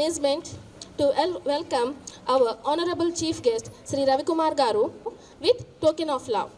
amazement to welcome our honorable chief guest Sri Ravikumar Garu with token of love.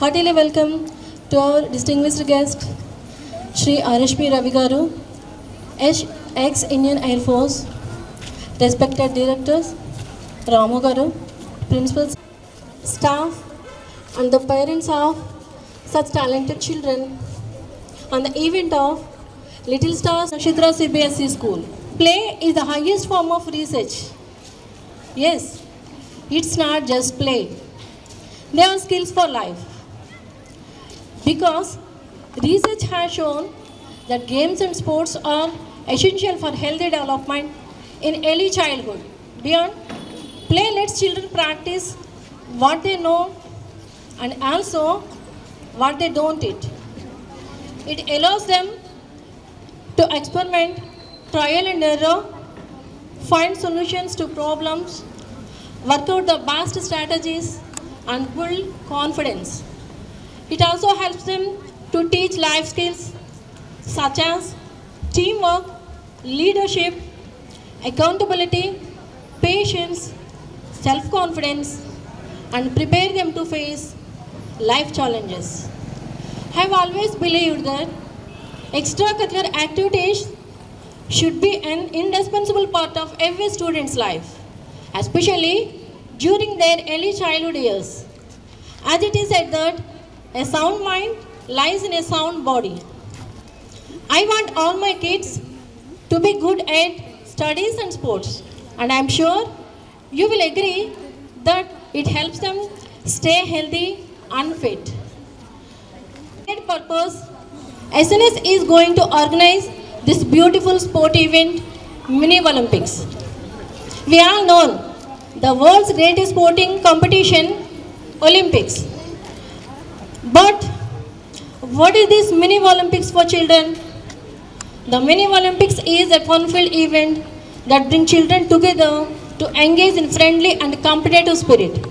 Heartily welcome to our distinguished guest, Shri RSP Ravi Garu, ex-Indian Air Force, respected directors, Ramu Garu, principals, staff, and the parents of such talented children on the event of Little Stars Nakshatra CBSE School. Play is the highest form of research. Yes, it's not just play. They are skills for life. Because research has shown that games and sports are essential for healthy development in early childhood. Beyond, play lets children practice what they know and also what they don't eat. It allows them to experiment, trial and error, find solutions to problems, work out the best strategies, and build confidence. It also helps them to teach life skills such as teamwork, leadership, accountability, patience, self-confidence, and prepare them to face life challenges. I have always believed that extracurricular activities should be an indispensable part of every student's life, especially during their early childhood years. As it is said that a sound mind lies in a sound body. I want all my kids to be good at studies and sports, and I am sure you will agree that it helps them stay healthy and fit. For that purpose, SNS is going to organize this beautiful sport event, Mini Olympics. We all know the world's greatest sporting competition, Olympics. But what is this Mini Olympics for children? The Mini Olympics is a fun-filled event that brings children together to engage in friendly and competitive spirit.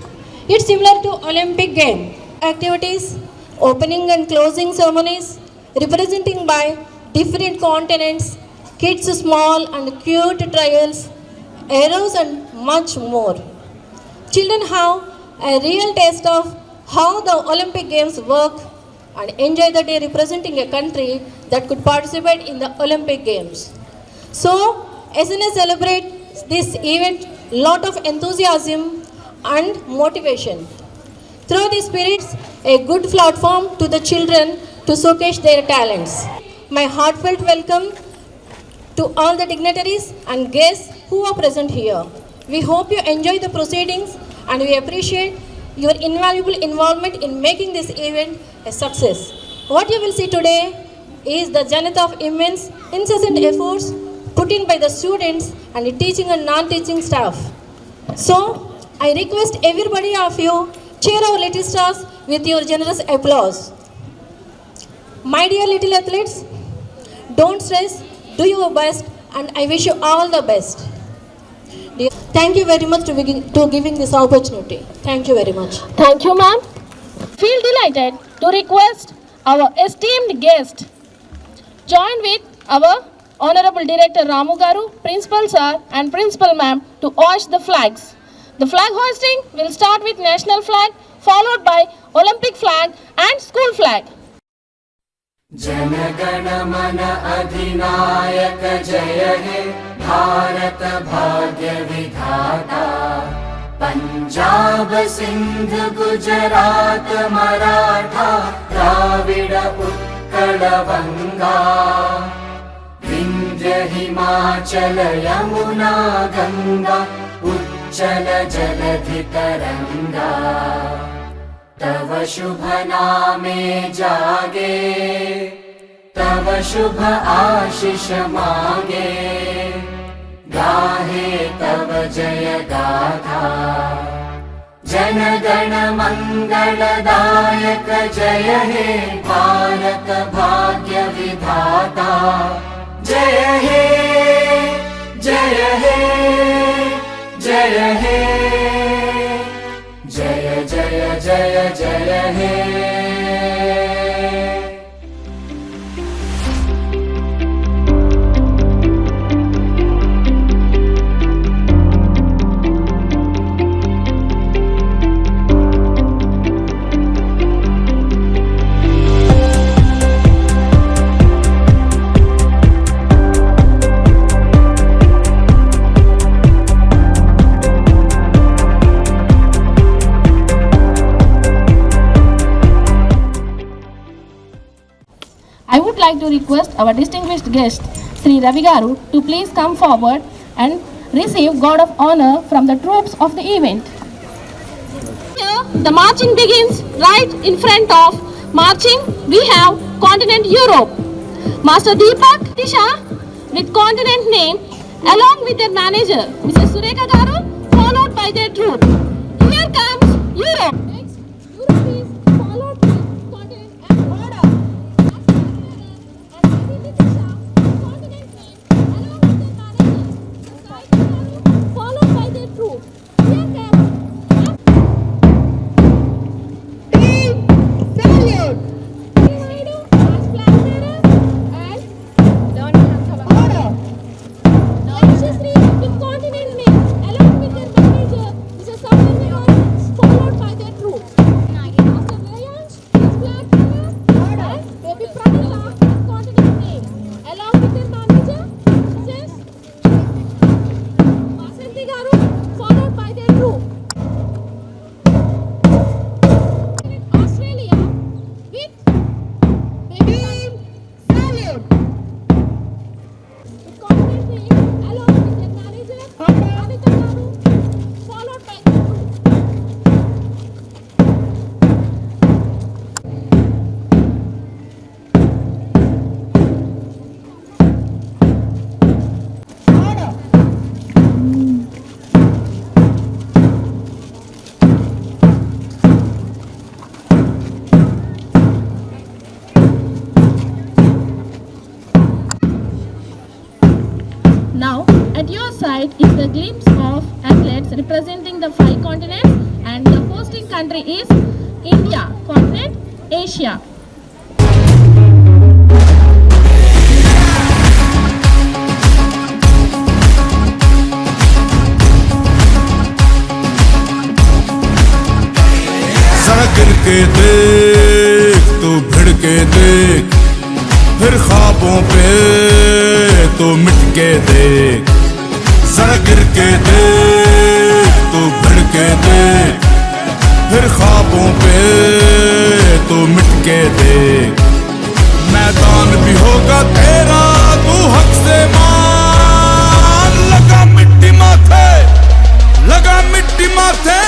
It's similar to Olympic game activities, opening and closing ceremonies, representing by different continents, kids small and cute trials, arrows and much more. Children have a real taste of how the Olympic Games work and enjoy the day representing a country that could participate in the Olympic Games. So, SNS celebrates this event lot of enthusiasm and motivation. Through this spirit, a good platform to the children to showcase their talents. My heartfelt welcome to all the dignitaries and guests who are present here. We hope you enjoy the proceedings and we appreciate your invaluable involvement in making this event a success. What you will see today is the zenith of immense, incessant efforts put in by the students and the teaching and non-teaching staff. So, I request everybody of you cheer our little stars with your generous applause. My dear little athletes, don't stress, do your best, and I wish you all the best. Thank you very much to giving this opportunity. Thank you very much. Thank you, ma'am. Feel delighted to request our esteemed guest join with our Honorable Director Ramu Garu, Principal Sir and Principal Ma'am to hoist the flags. The flag hoisting will start with national flag, followed by Olympic flag and school flag. जनगण मन अधिनायक जय हे भारत भाग्य विधाता पंजाब सिंध गुजरात मराठा द्राविड उत्कल बंगा विंध्य हिमाचल यमुना गंगा उच्चल जलधि तरंगा तव शुभ नामे जागे तव शुभ आशीष मागे गाहे तव जय गाथा जन गण मंगलदायक जय हे भारत भाग्य विधाता जय हे जय हे जय हे जय जय जय जय हे। I would like to request our distinguished guest, Sri Ravi Garu, to please come forward and receive God of Honor from the troops of the event. Here, the marching begins right in front of marching. We have continent Europe. Master Deepak Tisha with continent name along with their manager, Mrs. Sureka Garu, followed by their troop. Here comes Europe. Next, Europe is followed by continent and border. Followed by their troop. Here comes Team Salute. As flag bearer and order. Yashasri with continent name along with their manager, Mr. Satyanaran, followed by their troop. Master Nayansh as flag bearer and Baby Pranita with continent name along with their manager, Mrs. Vasanthi Garu, followed by their troop. Australia with Team Salute. With continent name along with their manager, Anita Garu, followed by their troop. Now, at your side is the glimpse of athletes representing the 5 continents, and the hosting country is India, continent Asia. जरा गिर के देख तू भिड़ के देख फिर ख्वाबों पे तो मिट के देख जरा गिर के देख तू भिड़ के देख फिर ख्वाबों पे तो मिट के देख मैदान भी होगा तेरा तू हक से मान लगा मिट्टी माथे लगा मिट्टी माथे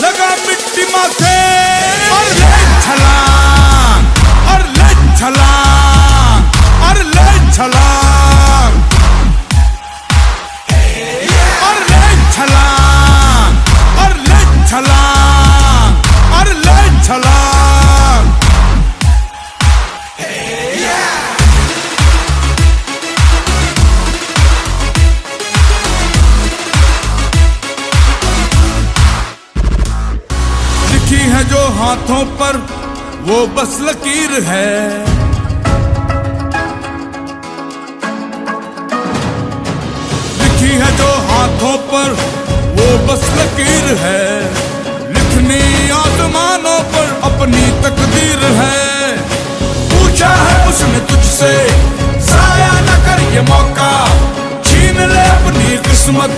लगा मिट्टी माथे और ले छलांग और ले छलांग और ले छलांग और ले छलांग और ले छलांग और ले छलांग लिखी है जो हाथों पर वो बस लकीर है लिखी है जो हाथों पर वो बस लकीर है, लिखनी आसमानों पर अपनी तकदीर है। पूछा है उसने तुझसे, जाया न कर ये मौका, छीन ले अपनी किस्मत,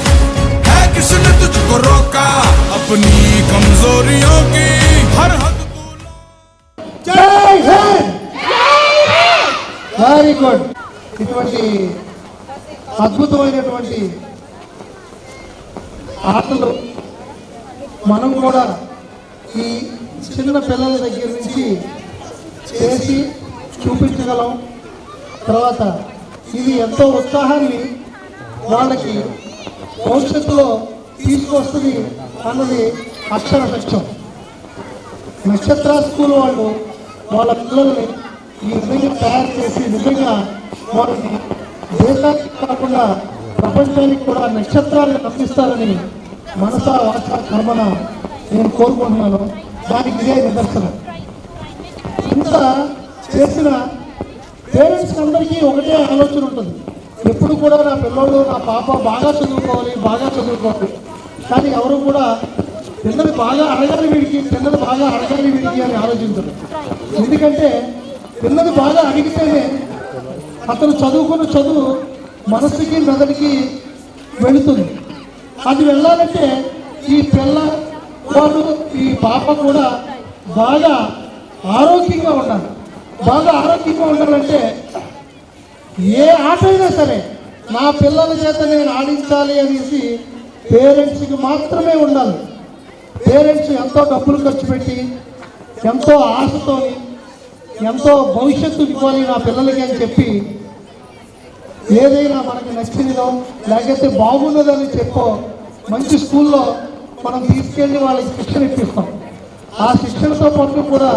है किसने तुझको रोका, अपनी कमजोरियों की हर हद జై హింద్. Very good. ఇటువంటి అద్భుతమైనటువంటి ఆటలు మనం కూడా ఈ చిన్న పిల్లల దగ్గర నుంచి చేసి చూపించగలం. తర్వాత ఇది ఎంతో ఉత్సాహాన్ని వాళ్ళకి భవిష్యత్తులో తీసుకొస్తుంది అన్నది అక్షర సత్యం. నక్షత్ర స్కూల్ వాళ్ళు వాళ్ళ పిల్లల్ని ఈ విధంగా తయారు చేసి నిజంగా వాళ్ళని దేశానికి కాకుండా ప్రపంచానికి కూడా నక్షత్రాలను అందిస్తారని మనసా వాచ కర్మన నేను కోరుకుంటున్నాను. దానికి ఇదే నిదర్శనం. ఇంత చేసిన పేరెంట్స్ అందరికీ ఒకటే ఆలోచన ఉంటుంది, ఎప్పుడు కూడా నా పిల్లోడు నా పాప బాగా చదువుకోవాలి. కానీ ఎవరు కూడా పిల్లలు బాగా అడగాలి వీడికి అని ఆలోచించరు. ఎందుకంటే పిల్లలు బాగా అడిగితేనే అతను చదువుకున్న చదువు మనసుకి మెదడుకి వెళుతుంది. అది వెళ్ళాలంటే ఈ పిల్లవాడు ఈ పాప కూడా బాగా ఆరోగ్యంగా ఉండాలి. ఉండాలంటే ఏ ఆట అయినా సరే నా పిల్లల చేత నేను ఆడించాలి అనేసి పేరెంట్స్కి మాత్రమే ఉండాలి. పేరెంట్స్ ఎంతో డబ్బులు ఖర్చు పెట్టి ఎంతో ఆశతో ఎంతో భవిష్యత్తు ఇవ్వాలి నా పిల్లలకి అని చెప్పి ఏదైనా మనకి నచ్చినదో లేకపోతే బాగున్నదని చెప్పో మంచి స్కూల్లో మనం తీసుకెళ్ళి వాళ్ళకి శిక్షణ ఇప్పిస్తాం. ఆ శిక్షణతో పాటు కూడా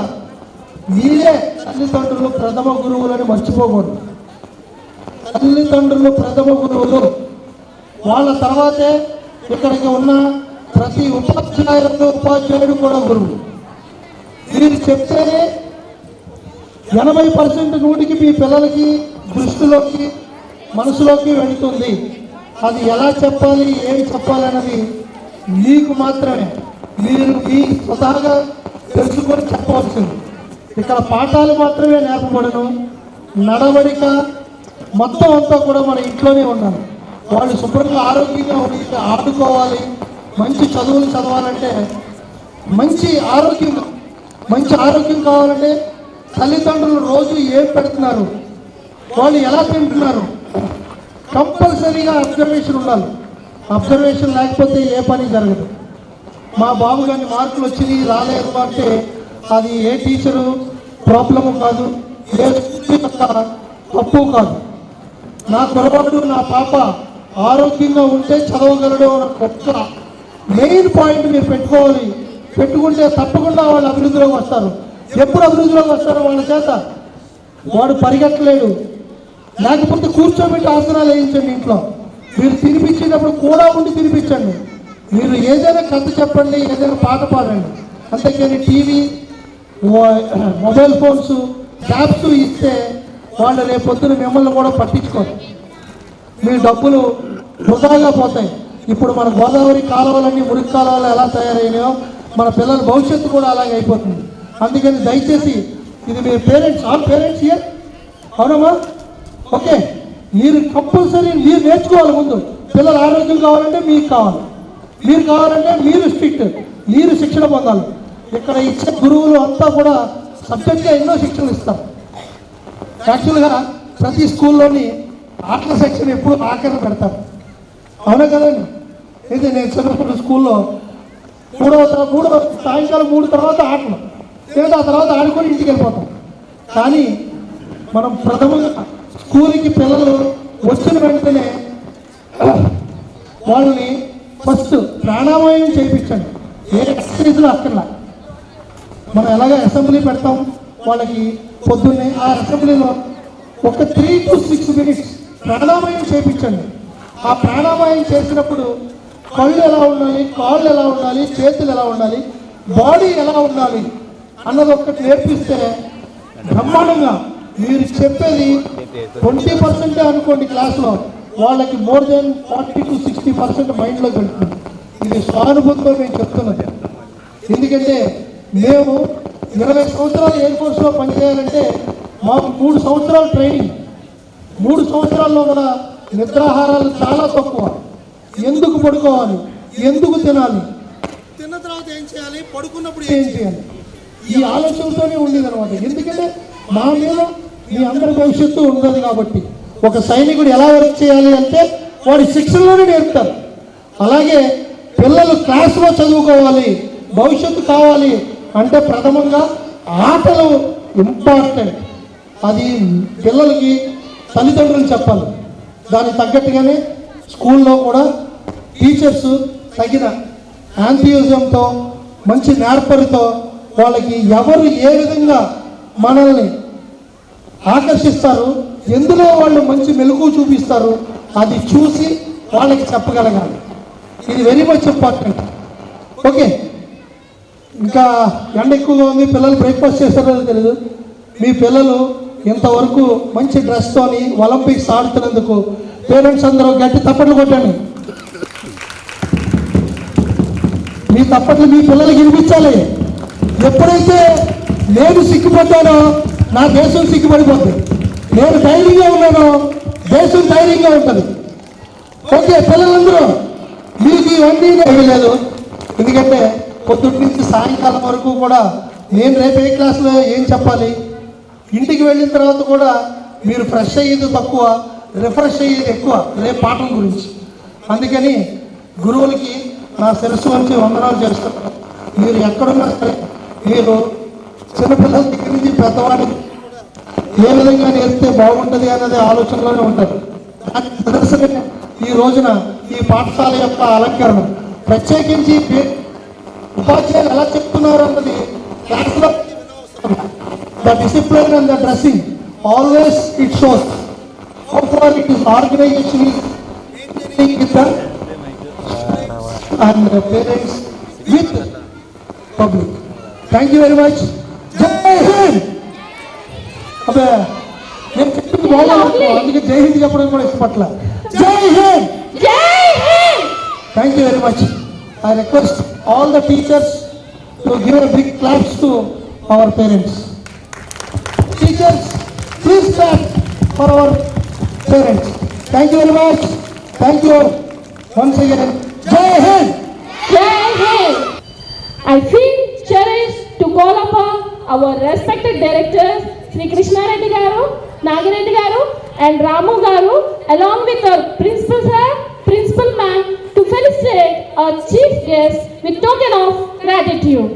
మీరే తల్లిదండ్రులు ప్రథమ గురువులని మర్చిపోకూడదు. తల్లిదండ్రులు ప్రథమ గురువులు, వాళ్ళ తర్వాతే ఇక్కడికి ఉన్న ప్రతి ఉపాధ్యాయుడు కూడా గురువు. మీరు చెప్తేనే 80% నూటికి మీ పిల్లలకి దృష్టిలోకి మనసులోకి వెళుతుంది. అది ఎలా చెప్పాలి, ఏం చెప్పాలి అన్నది మీకు మాత్రమే మీరు మీ స్వతహాగా తెలుసుకొని చెప్పవలసింది. ఇక్కడ పాఠాలు మాత్రమే నేర్పబడను, నడవడిక మొత్తం అంతా కూడా మన ఇంట్లోనే ఉండాలి. వాళ్ళు శుభ్రంగా ఆరోగ్యంగా ఉండి ఆడుకోవాలి. మంచి చదువులు చదవాలంటే మంచి ఆరోగ్యం కావాలంటే తల్లిదండ్రులు రోజు ఏం పెడుతున్నారు, వాళ్ళు ఎలా తింటున్నారు, కంపల్సరీగా అబ్జర్వేషన్ ఉండాలి. అబ్జర్వేషన్ లేకపోతే ఏ పని జరగదు. మా బాబు గారిని మార్కులు వచ్చినాయి రాలేదు అంటే అది ఏ టీచరు ప్రాబ్లము కాదు, ఏ స్కూల్ యొక్క తప్పు కాదు. నా కురవాడు నా పాప ఆరోగ్యంగా ఉంటే చదవగలడు అన్న ఒక్క మెయిన్ పాయింట్ మీరు పెట్టుకుంటే తప్పకుండా వాళ్ళు అభివృద్ధిలోకి వస్తారు. ఎప్పుడు అభివృద్ధిలోకి వస్తారో వాళ్ళ చేత వాడు పరిగెట్టలేడు. లేకపోతే కూర్చోబెట్టి ఆసనాలు వేయించండి. ఇంట్లో మీరు తినిపించేటప్పుడు కూడా ఉండి తినిపించండి. మీరు ఏదైనా కథ చెప్పండి, ఏదైనా పాట పాడండి. అంతేకాని టీవీ మొబైల్ ఫోన్స్ ట్యాబ్స్ ఇస్తే వాళ్ళు రేపొద్దున మిమ్మల్ని కూడా పట్టించుకోరు. మీ డబ్బులు వృధాగా పోతాయి. ఇప్పుడు మన గోదావరి కాలువలన్నీ మురికి కాలువలు ఎలా తయారైనాయో మన పిల్లల భవిష్యత్తు కూడా అలాగే అయిపోతుంది. అందుకని దయచేసి ఇది మీ పేరెంట్స్, ఆల్ పేరెంట్స్ హియర్, అవునమ్మా? ఓకే, మీరు కంపల్సరీ మీరు నేర్చుకోవాలి. ముందు పిల్లలు ఆరోగ్యం కావాలంటే మీకు కావాలి, మీరు కావాలంటే మీరు స్ట్రిక్ట్, మీరు శిక్షణ పొందాలి. ఇక్కడ ఇచ్చే గురువులు అంతా కూడా సబ్జెక్ట్గా ఎన్నో శిక్షణలు ఇస్తారు. యాక్చువల్గా ప్రతి స్కూల్లోని ఆటల సెక్షన్ ఎప్పుడు ఆఖరణ పెడతారు, అవునా కదండి? అయితే నేను చదువుకున్న స్కూల్లో సాయంకాలం 3 తర్వాత ఆటలు, లేదా ఆ తర్వాత ఆడుకొని ఇంటికి వెళ్ళిపోతాం. కానీ మనం ప్రథమంగా స్కూల్కి పిల్లలు వచ్చిన వెంటనే వాళ్ళని ఫస్ట్ ప్రాణాయామం చేయించండి. ఏ ఎక్సర్సైజ్లో అక్కర్లా. మనం ఎలాగ అసెంబ్లీ పెడతాం వాళ్ళకి పొద్దున్నే, ఆ అసెంబ్లీలో ఒక 3 to 6 minutes ప్రాణాయామం చేయించండి. ఆ ప్రాణాయామం చేసినప్పుడు కళ్ళు ఎలా ఉండాలి, కాళ్ళు ఎలా ఉండాలి, చేతులు ఎలా ఉండాలి, బాడీ ఎలా ఉండాలి అన్నది ఒక్కటి నేర్పిస్తే బ్రహ్మాండంగా మీరు చెప్పేది 20% అనుకోండి క్లాస్లో, వాళ్ళకి మోర్ దెన్ 40 to 60% మైండ్లోకి వెళ్తుంది. ఇది సానుభూతితో మేము చెప్తున్నది. ఎందుకంటే మేము 20 సంవత్సరాలు ఎయిర్ ఫోర్స్లో పనిచేయాలంటే మాకు 3 సంవత్సరాలు ట్రైనింగ్. 3 సంవత్సరాల్లో మన నిద్రాహారాలు చాలా తక్కువ. ఎందుకు పడుకోవాలి, ఎందుకు తినాలి, తిన్న తర్వాత ఏం చేయాలి, పడుకున్నప్పుడు ఏం చేయాలి, ఈ ఆలోచనతోనే ఉండేదన్నమాట. ఎందుకంటే మా మీద మీ అందరి భవిష్యత్తు ఉండదు కాబట్టి. ఒక సైనికుడు ఎలా వర్క్ చేయాలి అంటే వాడి శిక్షణలోనే నేర్పుతారు. అలాగే పిల్లలు క్లాసులో చదువుకోవాలి, భవిష్యత్తు కావాలి అంటే ప్రథమంగా ఆటలు ఇంపార్టెంట్. అది పిల్లలకి తల్లిదండ్రులు చెప్పాలి. దానికి తగ్గట్టుగానే స్కూల్లో కూడా టీచర్స్ తగిన యాంథియూజంతో మంచి నేర్పరితో వాళ్ళకి ఎవరు ఏ విధంగా మనల్ని ఆకర్షిస్తారు, ఎందులో వాళ్ళు మంచి మెలకువ చూపిస్తారు అది చూసి వాళ్ళకి చెప్పగలగాలి. ఇది వెరీ మచ్ ఇంపార్టెంట్. ఓకే, ఇంకా ఎండ ఎక్కువగా ఉంది, పిల్లలు బ్రేక్ఫాస్ట్ చేస్తారో తెలియదు. మీ పిల్లలు ఇంతవరకు మంచి డ్రెస్తోని ఒలింపిక్స్ ఆడుతున్నందుకు పేరెంట్స్ అందరూ గట్టి తప్పట్లు కొట్టండి. మీ తప్పట్లు మీ పిల్లలకి వినిపించాలి. ఎప్పుడైతే నేను సిగ్గుపడ్డానో నా దేశం సిగ్గుపడిపోతుంది. నేను ధైర్యంగా ఉన్నానో దేశం ధైర్యంగా ఉంటుంది. ఓకే, పిల్లలందరూ మీకు ఇవన్నీ లేదు. ఎందుకంటే పొద్దుటి నుంచి సాయంకాలం వరకు కూడా నేను రేపు ఏ క్లాస్లో ఏం చెప్పాలి, ఇంటికి వెళ్ళిన తర్వాత కూడా మీరు ఫ్రెష్ అయ్యేది తక్కువ, రిఫ్రెష్ అయ్యేది ఎక్కువ రేపు పాఠం గురించి. అందుకని గురువులకి నా శిరస్సు వంచి వందనాలు చేస్తున్నాను. మీరు ఎక్కడున్నా సరే మీరు చిన్నపిల్లల దగ్గర నుంచి పెద్దవాడికి ఏ విధంగా నేర్పితే బాగుంటుంది అన్నది ఆలోచనలోనే ఉంటారు. దాని ప్రదర్శన ఈ రోజున ఈ పాఠశాల యొక్క అలంకరణ, ప్రత్యేకించి ఉపాధ్యాయులు ఎలా చెప్తున్నారు అన్నది క్లాస్లో the discipline and the dressing always it shows how far it is organisation with the and parents with public. Thank you very much. Jai Hind. అబ్బే నేను చెప్పింది బాగుంది, అందుకే జై హింద్ చెప్పడం కూడా ఇష్టపట్ల. జై Hind. Thank you very much. I request all the teachers to give a big claps to our parents. Teachers, please clap for our parents. Thank you very much. Thank you once again. Jai Hind. Jai Hind. I feel cherished to call upon our respected directors, Sri Krishna Reddy Garu, Nagireddy Garu, and Ramu Garu, along with our principal sir, principal ma'am, to felicitate our chief guest with token of gratitude.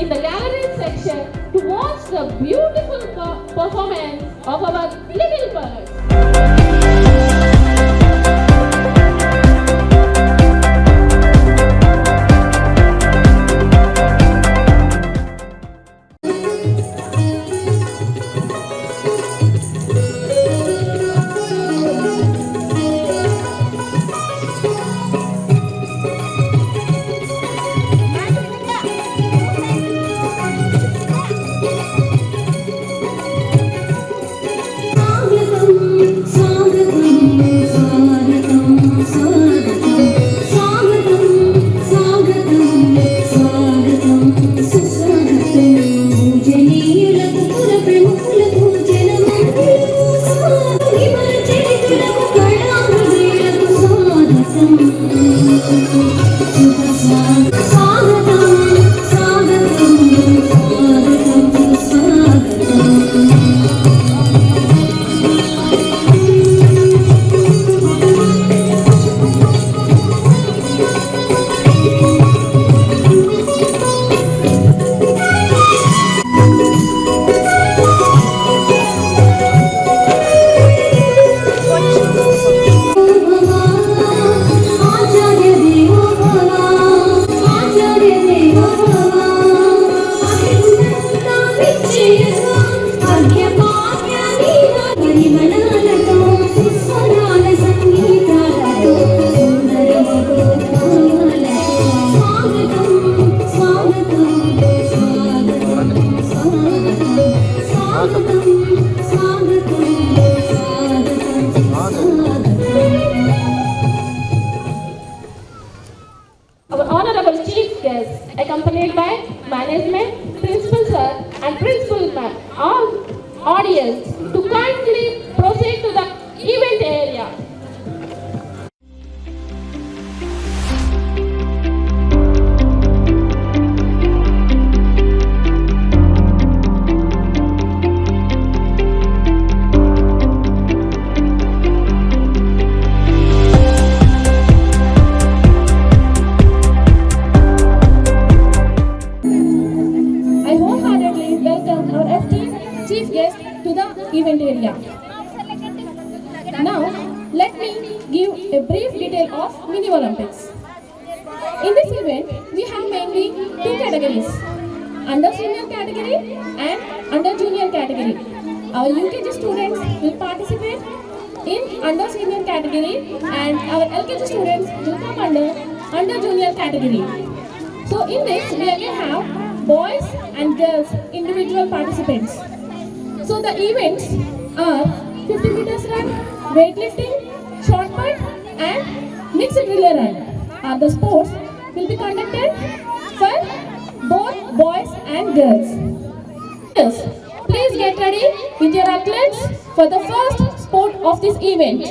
In the gallery section to watch the beautiful performance of our little birds. So పరిమళాలతో స్వరాల సంగీతాలతో సుందరమపు భావాలతో స్వాగతం స్వాగతం స్వాగతం స్వాగతం స్వాగతం Our honorable chief guest, accompanied by management, principal sir and principal ma'am, all audience to kindly proceed to the event area. I wholeheartedly welcome our esteemed chief guest to the event area. Now, let me give a brief detail of Mini Olympics. In this event, we have mainly two categories, under senior category and under junior category. Our UKG students will participate in under senior category and our LKG students will come under junior category. So in this, we again have boys and girls individual participants. So the events are 50 meters run, weightlifting, shot put and mixed relay run. The sports will be conducted for both boys and girls. Yes, please get ready with your athletes for the first sport of this event.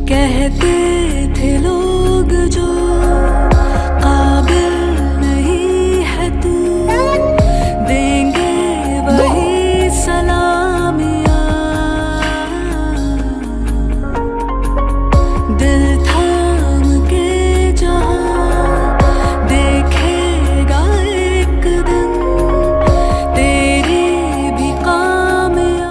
कहते थे लोग जो काबिल नहीं है तू देंगे वही सलामियाँ दिल थाम के जहाँ देखेगा एक दिन तेरी भी कामयाबी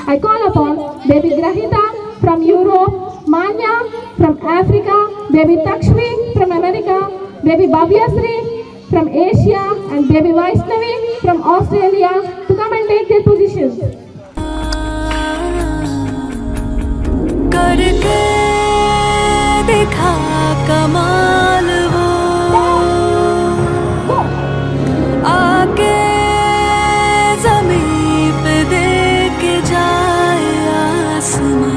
I call upon baby Grahita from Europe, Manya from Africa, baby Takshmi from America, baby Bhavyasri from Asia and baby Vaishnavi from Australia to come and take their positions. कमाल वो आके ज़मीन पे दे के जाए आसमां।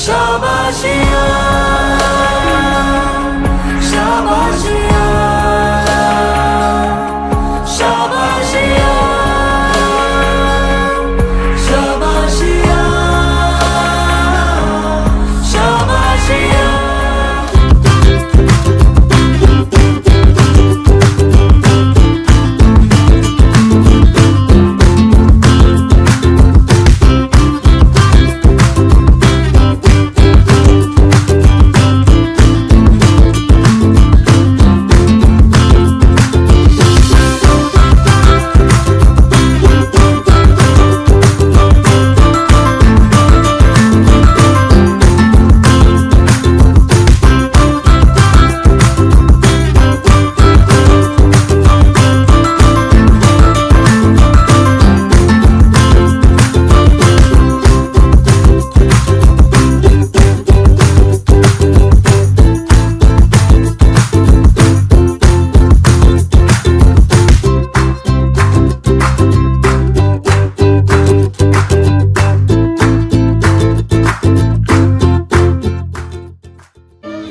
शाबाशियाँ शाबाशियाँ शाबाशियाँ शाबाशियाँ शाबाशियाँ।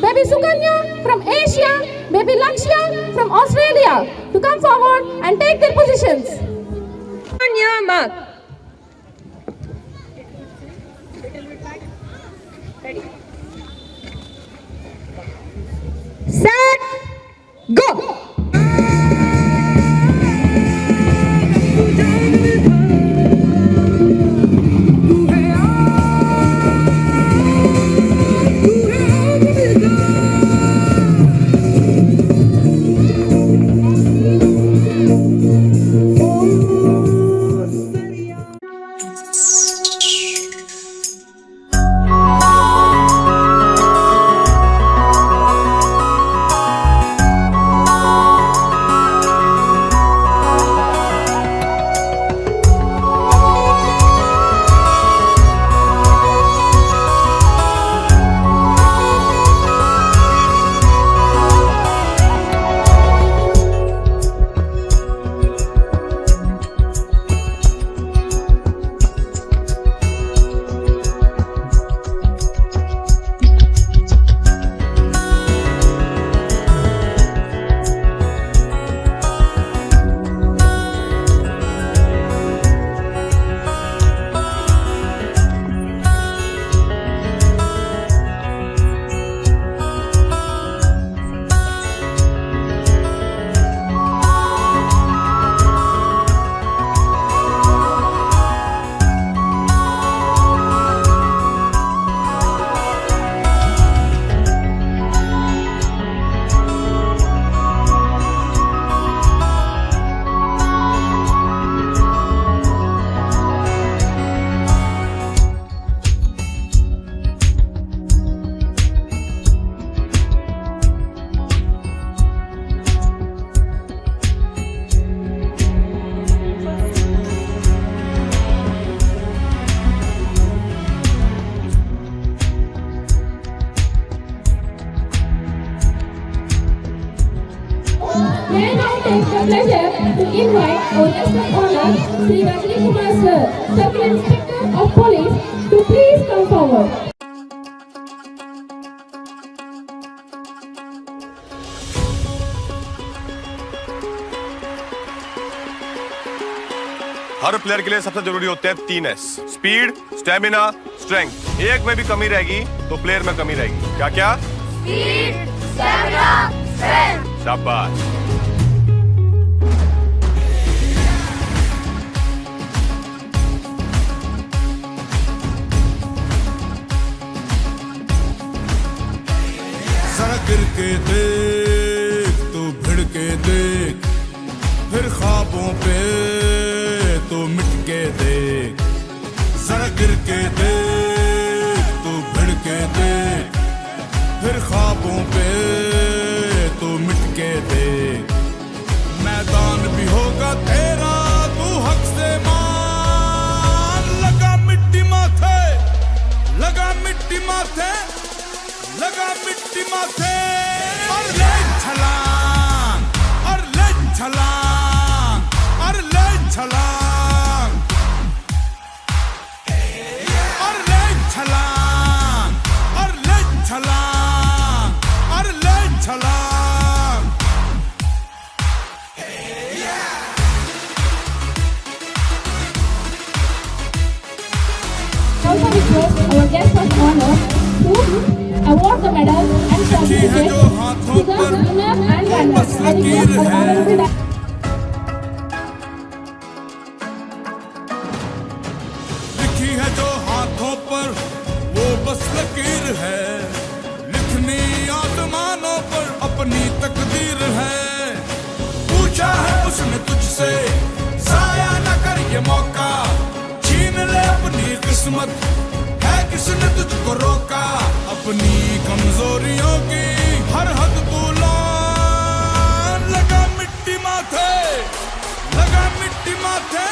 Baby Sukanya from Asia, Baby Lakshya from Australia to come forward and take their positions. Sukanya Mark. Set, go! May I now take the pleasure to invite our guest of honor, Sri Rajni Kumar Sir, Circle Inspector of Police, to please come forward. Her player के लिए सबसे जरूरी होते हैं 3S: speed, stamina, strength. एक में भी कमी रहेगी तो प्लेयर में कमी रहेगी। क्या क्या? Speed, stamina, strength. शाबाश। जरा गिर के देख तू, भिड़ के देख, फिर ख्वाबों पे तो मिट के देख। जरा गिर के देख तू, भिड़ के देख, फिर ख्वाबों पे तो मिट के देख। मैदान भी होगा तेरा, तू हक से मान। लगा मिट्टी माथे, लगा मिट्टी माथे, लगा मिट्टी माथे और ले छलांग और ले छलांग और ले छलांग और ले छलांग और ले छलांग और ले छलांग Also request our guest of honor to award the medals and certificates to the winners and runners. I request our honorable लिखी है जो हाथों पर वो बस लकीर है लिखनी आसमानों पर अपनी तकदीर है पूछा है उसने तुझसे जाया न कर ये मौका छीन ले अपनी किस्मत है किसने तुझको रोका अपनी कमजोरियों की हर हद तू लान लगा मिट्टी माथे लगा मिट्टी माथे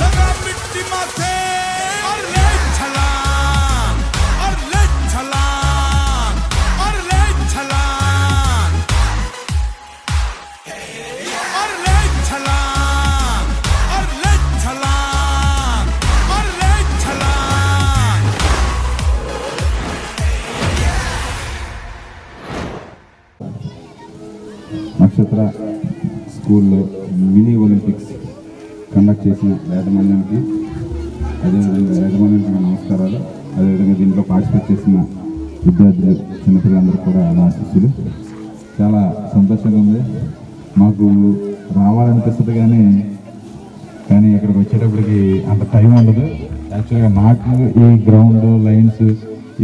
लगा मिट्टी माथे और ले छलांग और ले छलांग और ले छलांग और ले छलांग और ले छलांग और ले छलांग నక్షత్ర స్కూల్లో మినీ ఒలింపిక్స్ కండక్ట్ చేసిన యాజమాన్యానికి అదేవిధంగా యాజమాన్యానికి నా నమస్కారాలు. అదేవిధంగా దీంట్లో పార్టిసిపేట్ చేసిన విద్యార్థులు చిన్నపిల్లలందరూ కూడా నా ఆశీస్సులు. చాలా సంతోషంగా ఉంది. మాకు రావాలనిపిస్తుంది కానీ ఇక్కడికి వచ్చేటప్పటికి అంత టైం ఉండదు. యాక్చువల్గా నాకు ఈ గ్రౌండ్ లైన్స్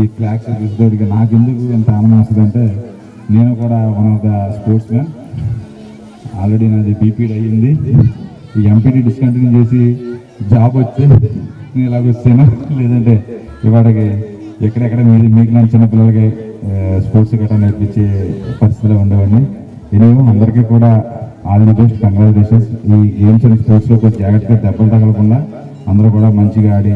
ఈ ఫ్లాగ్స్ చూసేటప్పటికి నాకు ఎందుకు ఎంత ఆనందం వస్తుంది అంటే నేను కూడా one of the sports man. Already నాది బీపీడ్ అయ్యింది. ఈ ఎంపీటీ డిస్కంటిన్యూ చేసి జాబ్ వచ్చి నేను ఇలాగ వచ్చాను. లేదంటే ఇవాడికి ఎక్కడెక్కడ మీకు నా చిన్నపిల్లలకి స్పోర్ట్స్ గట్రా నేర్పించే పరిస్థితిలో ఉండేవాడిని. ఎనివో అందరికీ కూడా ఆల్ ది బెస్ట్, కంగ్రాచులేషన్స్. ఈ గేమ్స్ అండ్ స్పోర్ట్స్లో కొంచెం జాగ్రత్తగా దెబ్బలు తగలకుండా అందరూ కూడా మంచిగా ఆడి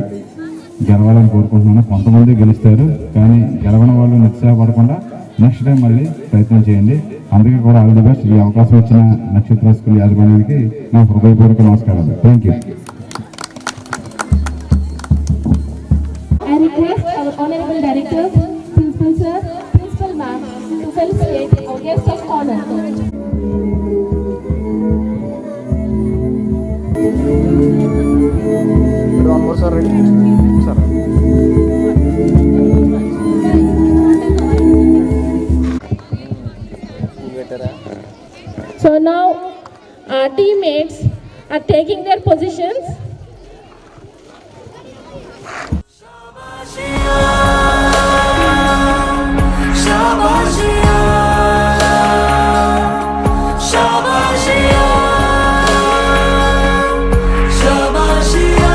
గెలవాలని కోరుకుంటున్నాను. కొంతమంది గెలుస్తారు కానీ గెలవని వాళ్ళు నిరుత్సాహపడకుండా నెక్స్ట్ టైం మళ్ళీ ప్రయత్నం చేయండి. అందుకే కూడా ఆల్ ది బెస్ట్. ఈ అవకాశం ఇచ్చిన నక్షత్ర స్కూల్ యాజమాన్యానికి నా హృదయపూర్వక నమస్కారాలు. Thank you. I request our honorable directors, principal sir, principal ma'am to felicitate our guest of honor. So now our teammates are taking their positions. शाबाशिया शाबाशिया शाबाशिया शाबाशिया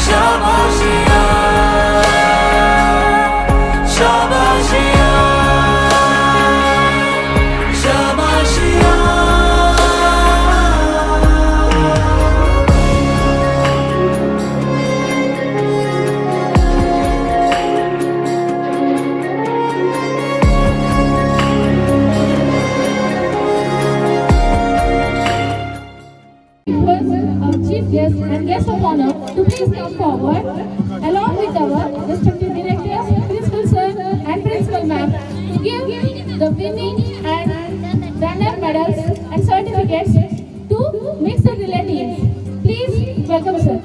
शाबाशिया शाबाशिया शाबाशिया Request our chief guest and guest of honor to please come forward along with our respective directors, principal sir and principal ma'am to give the winning and runner medals and certificates to mixed relay teams. Please welcome sir.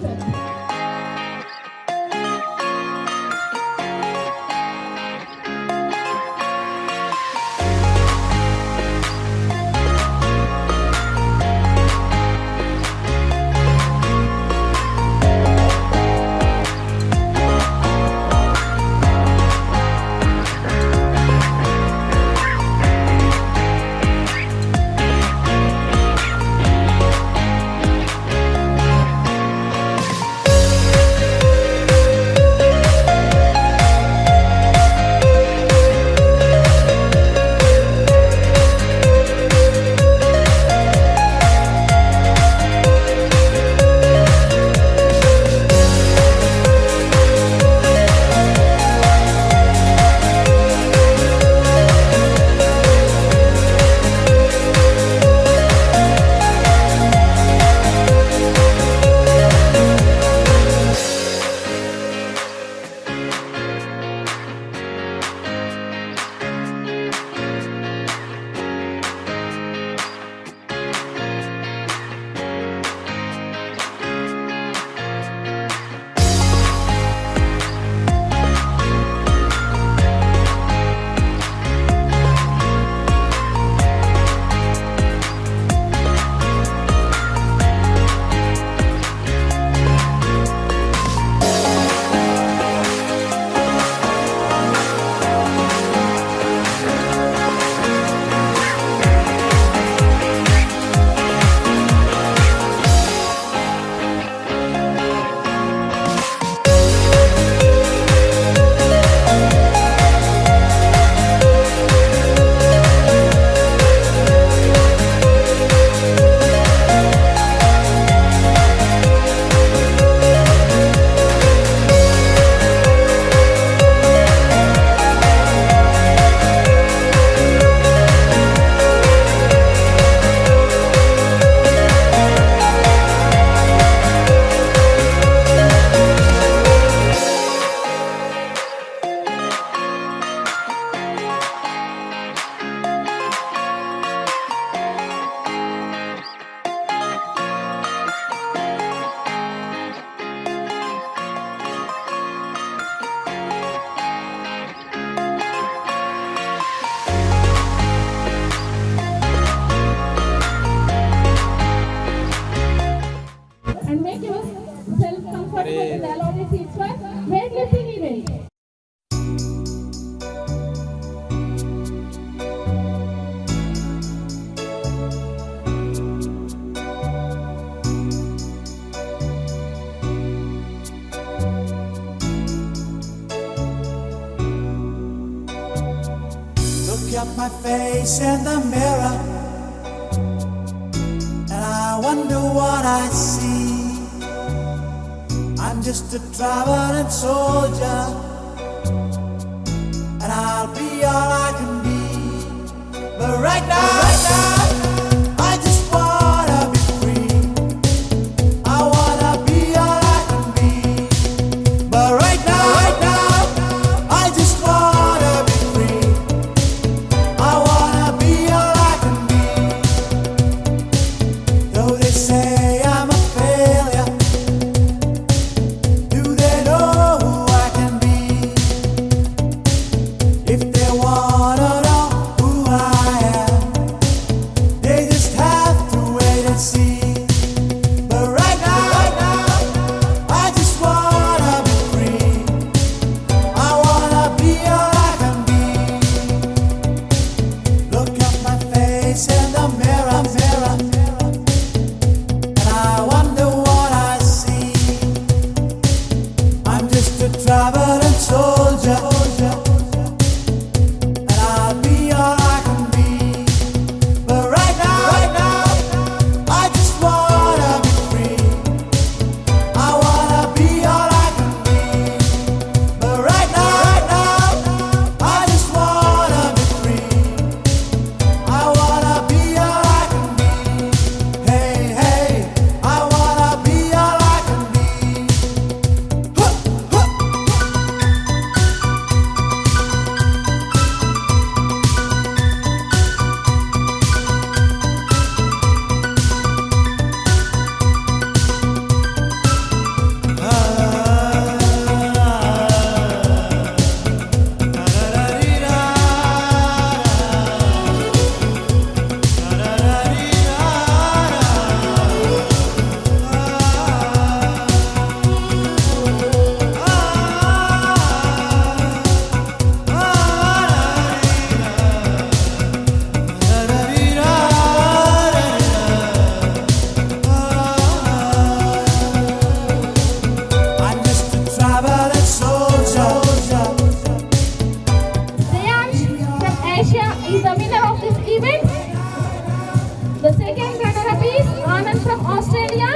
make yourself comfortable in the allotted seats for weightlifting event. Look at my face in the mirror, and I wonder what I see. I'm just a traveling soldier, and I'll be all I can be. But right now, I just wanna be free. I wanna be all I can be. But right now, I just wanna be free. I wanna be all I can be. Though they say I'm a failure, do they know who I can be? If they wanna know who I am, they just have to wait and see. But right now, I just wanna be free. I wanna be all I can be. Look at my face in the mirror, and I wonder what I see. I'm just a traveling soldier, and I'll be all I can be. But right now, I just wanna be free. I wanna be all I can be. But right now, I just wanna be free. I wanna be all I can be. Hey, I wanna be all I can be. Huh, huh. I'm just a traveling soldier. Priyansh from Asia is the winner of this event. The second runner-up is Anand from Australia,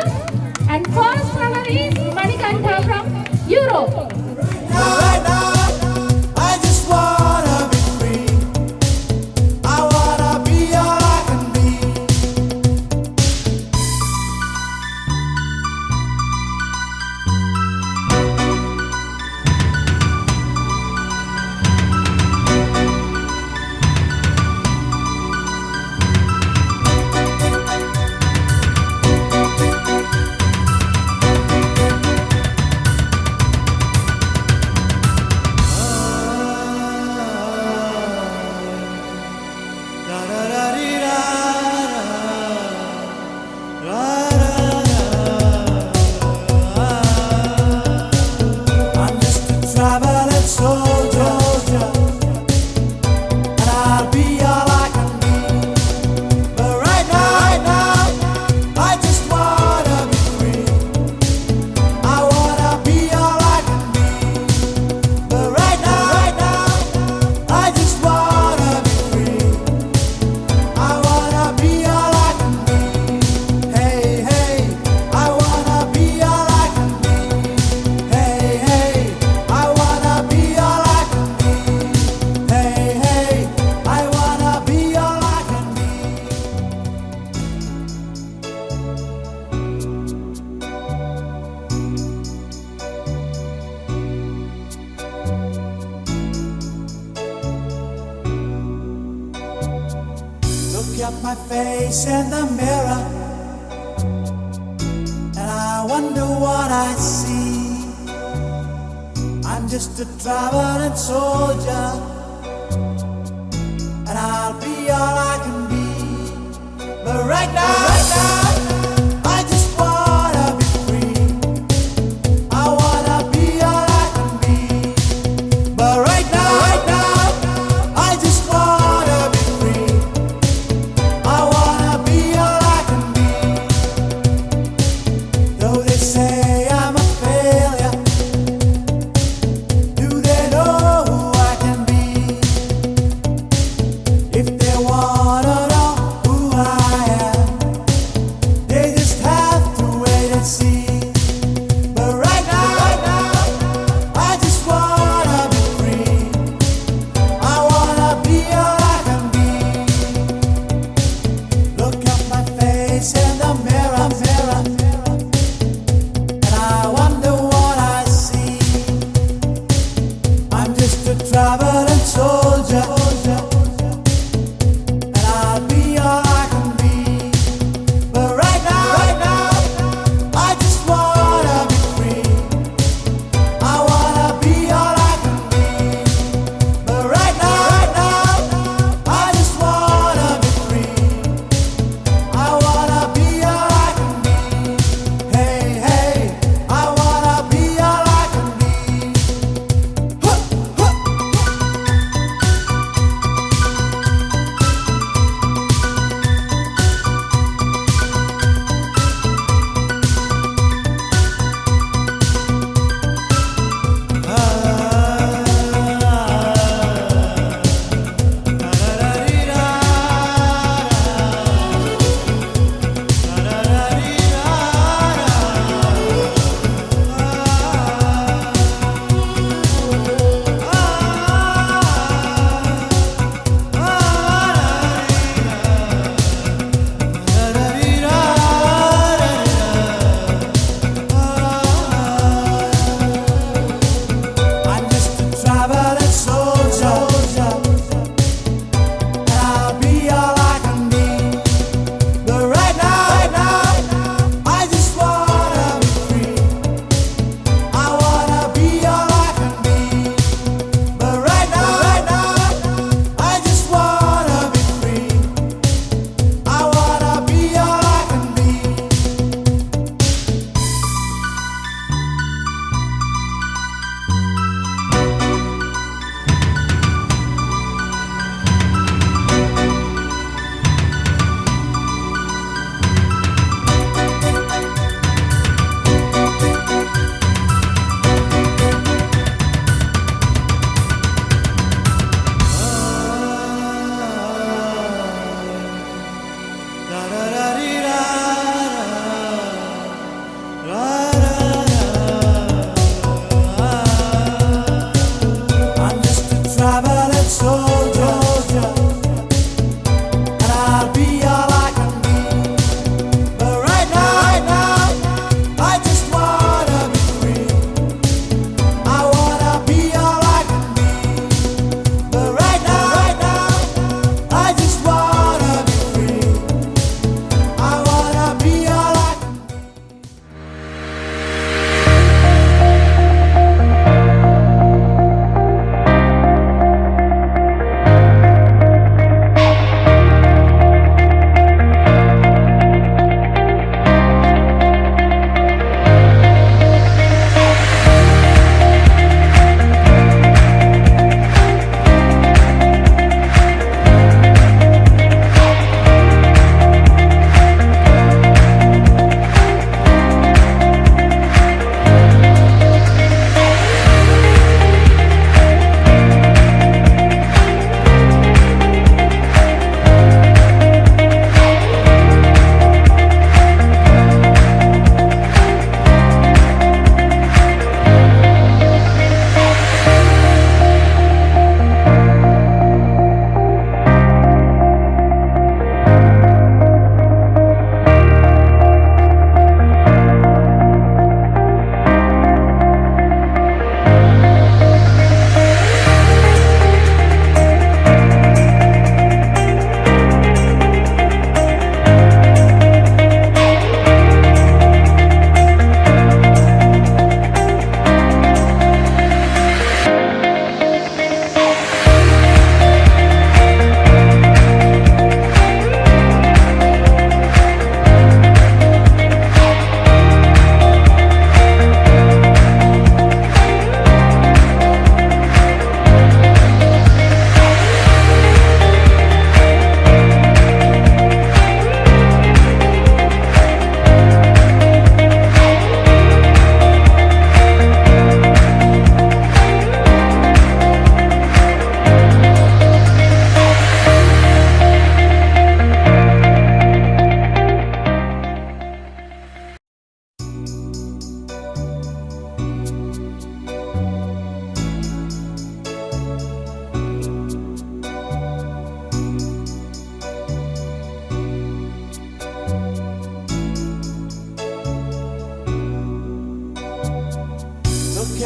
and first runner is Manikantha from Europe. Right now, I just wanna be free. I wanna be all I can be. I'm just a traveling soldier, and I'll be all I can be. But right now, I just wanna be free. I wanna be all I can be. But right now, I just wanna be free. I wanna be all I can be. Hey, I wanna be all I can be. Hey, I wanna be all I can be. Hey, I wanna be all I can be. Look at my face in the mirror, and I wonder what I see. I'm just a traveling soldier, and I'll be all I can be. But right now, I just wanna be free.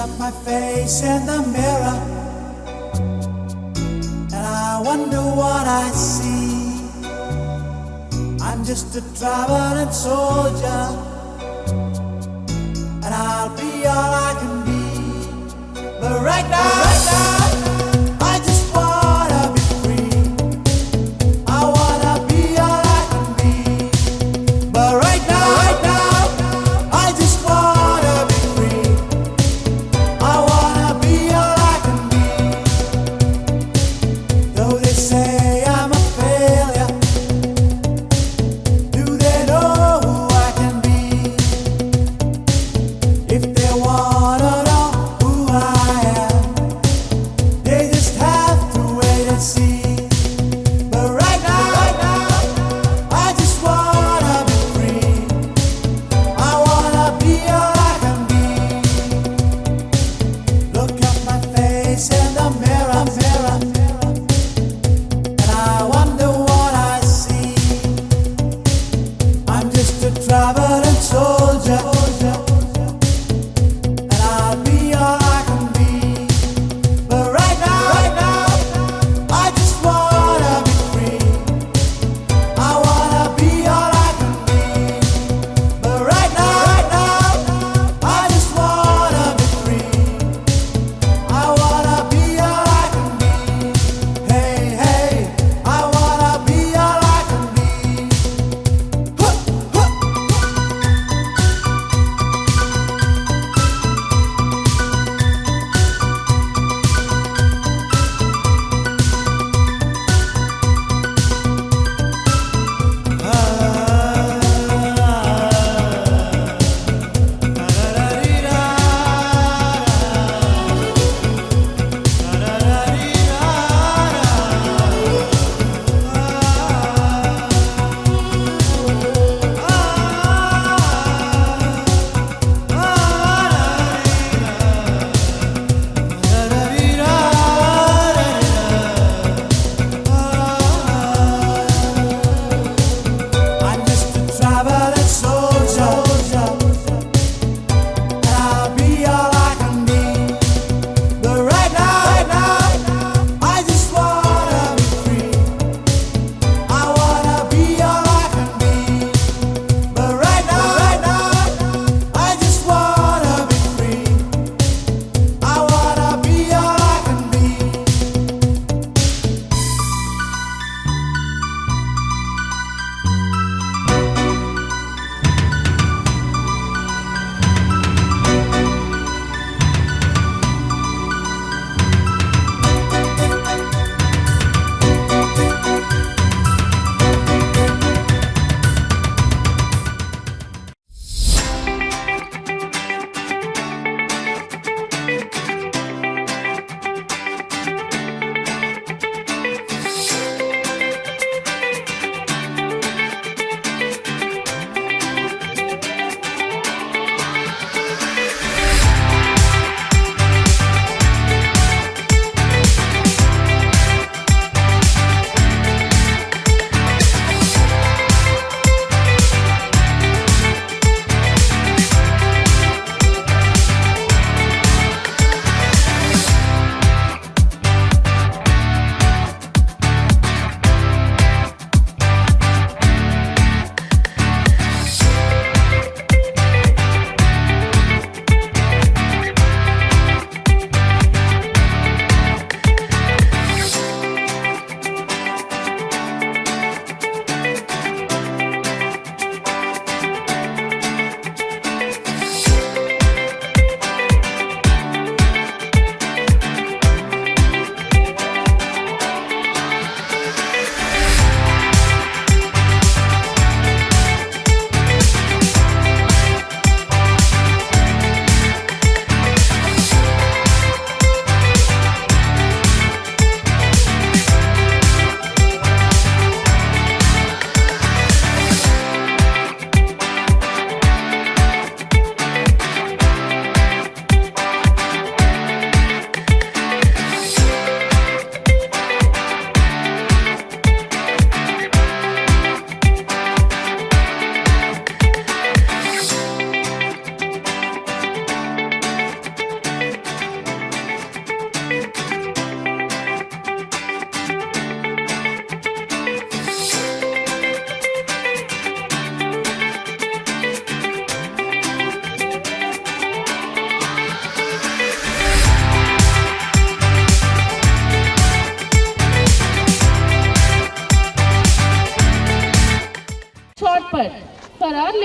at my face in the mirror, and I wonder what I see. I'm just a traveling soldier, and I'll be all I can be. But right now, I just wanna be free. I wanna be all I can be. But right now, I just wanna be free. I wanna be all I can be. Though they say I'm a failure, do they know who I can be? If they wanna know who I am, they just have to wait and see. But right now, I just wanna be free. I wanna be all I can be. Look at my face in the mirror, and I wonder what I see. I'm just a traveling soldier, and I'll be all I can be. But right now, I just wanna be free. I wanna be all I can be. But right now, I just wanna be free. I wanna be all I can be. Hey, I wanna be all I can be.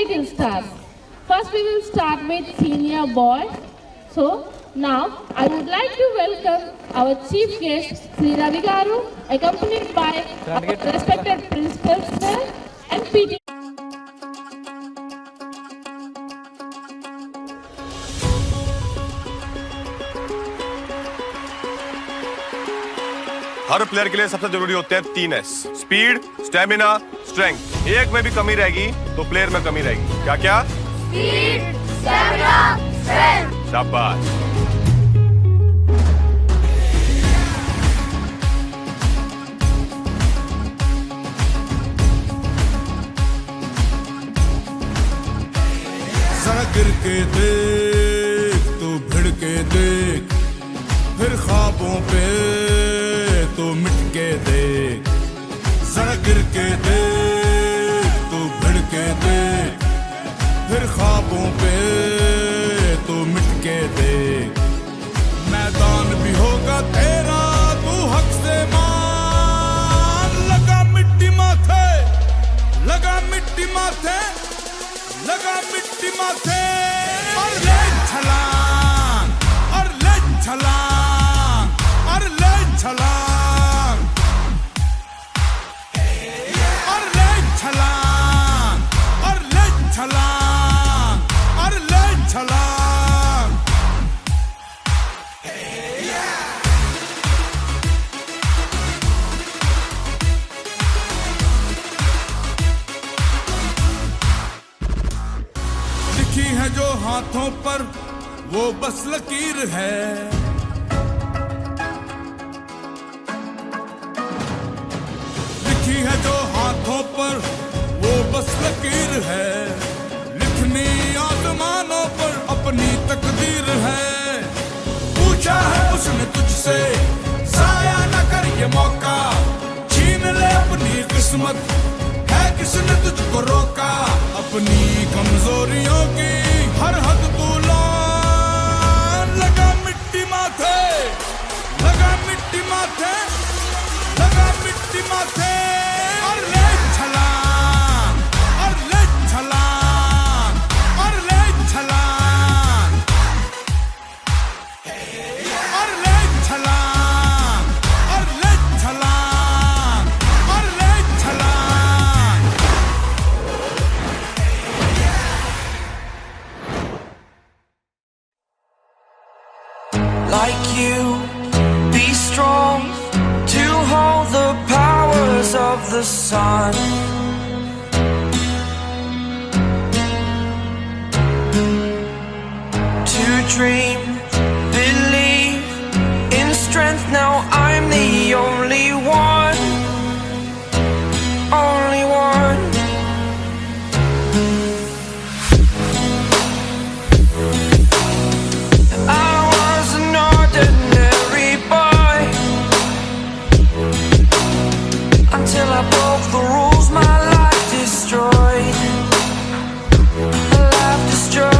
title stars. First we will start with senior boys. So now I would like to welcome our chief guest Sri Ravi Garu, accompanied by our respected principal sir and PT. Her player के लिए सबसे जरूरी होते हैं 3 S: speed, stamina, strength. एक में भी कमी रहेगी तो प्लेयर में कमी रहेगी। क्या क्या? Speed, stamina, strength. शाबाश। जरा गिर के देख, तू भिड़ के देख, फिर ख्वाबों पे तो मिट के देख। जरा गिर के देख, तू भिड़ के देख, फिर ख्वाबों पे तो मिट के देख। मैदान भी होगा तेरा, तू हक से मान। लगा मिट्टी माथे, लगा मिट्टी माथे, लगा मिट्टी माथे, और ले छलांग, और ले छलांग, और ले छलांग, और ले छलांग, और ले छलांग, और ले छलांग। लिखी है जो हाथों पर वो बस लकीर है। लिखी है जो हाथों पर वो बस लकीर है। लिखनी आसमानों पर अपनी तकदीर है। पूछा है उसने तुझसे, जाया न कर ये मौका। छीन ले अपनी किस्मत, है किसने तुझको रोका। अपनी कमजोरियों की हर हद तू लान। लगा मिट्टी माथे, लगा मिट्टी माथे, लगा मिट्टी माथे, और ले छलांग, और ले छलांग, और ले छलांग, और ले छलांग, और ले छलांग, और ले छलांग। Like you, be strong to hold the powers of the sun. To dream, believe in strength. Now I'm the only one, only one. I was an ordinary boy until I broke the rules. My life destroyed, my life destroyed.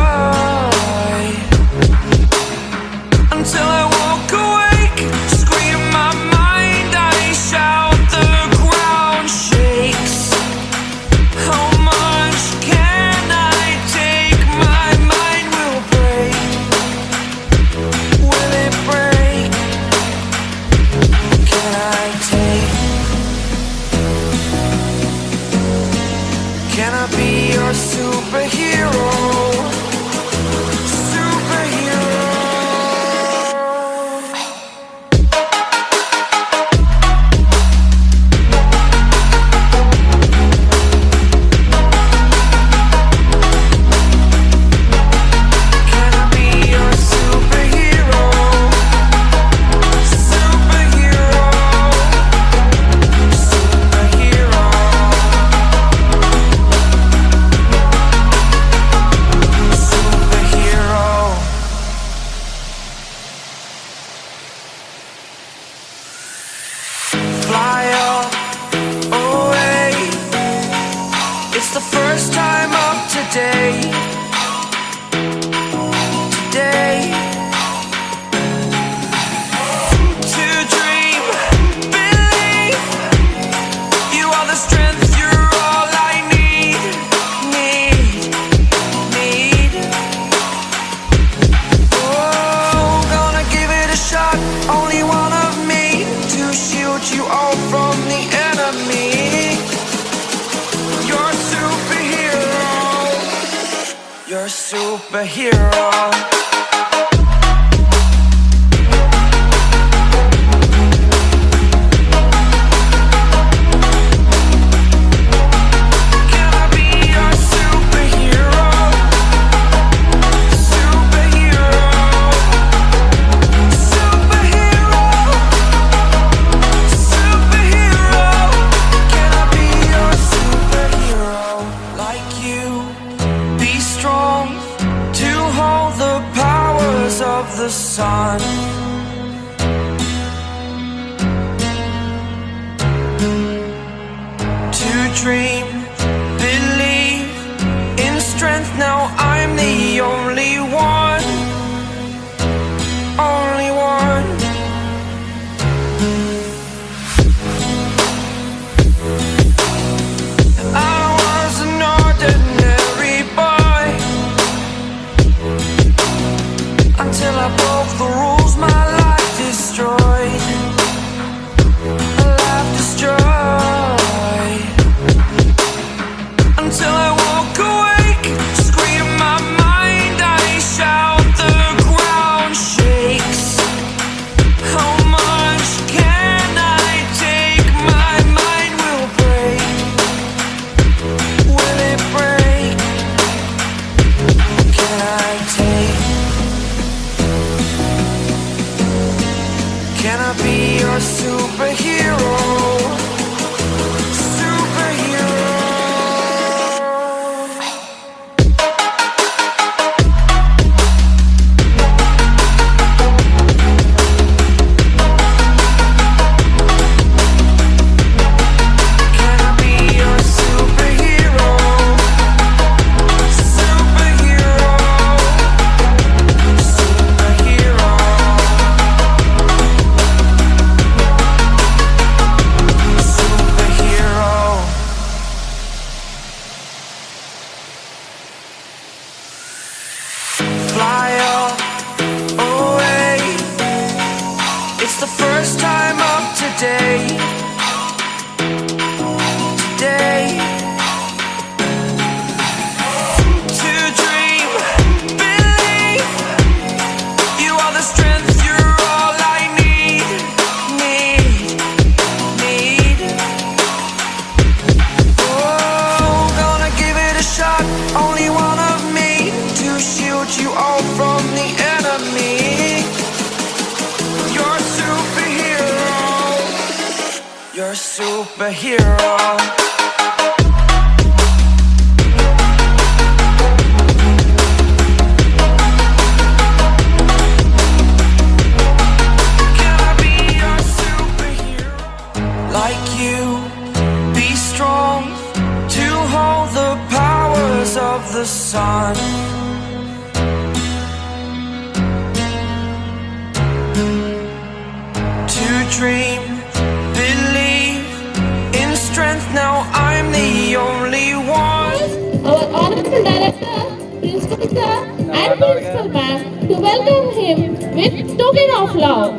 your superhero. Can I be your superhero? Superhero. Superhero. Superhero. Can I be your superhero? Like you, be strong to hold the powers of the sun. To dream, believe in strength. Now I'm the only one, only one. I was an ordinary boy until I broke the rules. My life destroyed, my life destroyed. Until I woke awake, scream my mind, I shout, the ground shakes. How much can I take? My mind will break. Will it break? Can I take? Can I be your superhero? Superhero. Can I be your superhero? Superhero. Superhero. Superhero. Fly away. It's the first time of today. Today. To dream, believe. You are the strength, you're all I need. Need. Oh, gonna give it a shot. Only one of me to shield you all from the enemy. You're superhero. You're superhero. Can I be your superhero? Like you, be strong to hold the powers of the sun. To dream, believe in strength. Now I'm the only one. Our honorable director, principal sir, and principal ma'am to welcome him with token of love.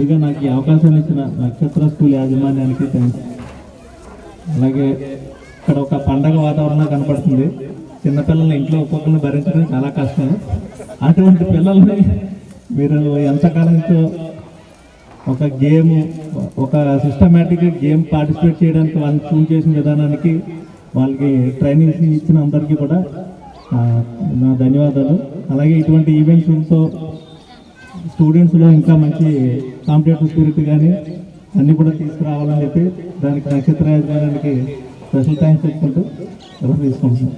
ముందుగా నాకు ఈ అవకాశం ఇచ్చిన నక్షత్ర school యాజమాన్యానికి thanks. అలాగే ఇక్కడ ఒక పండగ వాతావరణం కనపడుతుంది. చిన్నపిల్లల్ని ఇంట్లో ఒక్కొక్కరిని భరించడం చాలా కష్టం. అటువంటి పిల్లల్ని మీరు ఎంతకాలంతో ఒక గేమ్, ఒక సిస్టమేటిక్ గేమ్ పార్టిసిపేట్ చేయడానికి వాళ్ళని చూన్ చేసిన విధానానికి, వాళ్ళకి ట్రైనింగ్ ఇచ్చిన అందరికీ కూడా నా ధన్యవాదాలు. అలాగే ఇటువంటి ఈవెంట్స్తో స్టూడెంట్స్లో ఇంకా మంచి కాంపిటేటివ్ స్పిరిట్ కానీ అన్నీ కూడా తీసుకురావాలని చెప్పి దానికి నక్షత్ర యాజమాన్యానికి స్పెషల్ థ్యాంక్స్ చెప్పుకుంటూ తీసుకుంటున్నాం.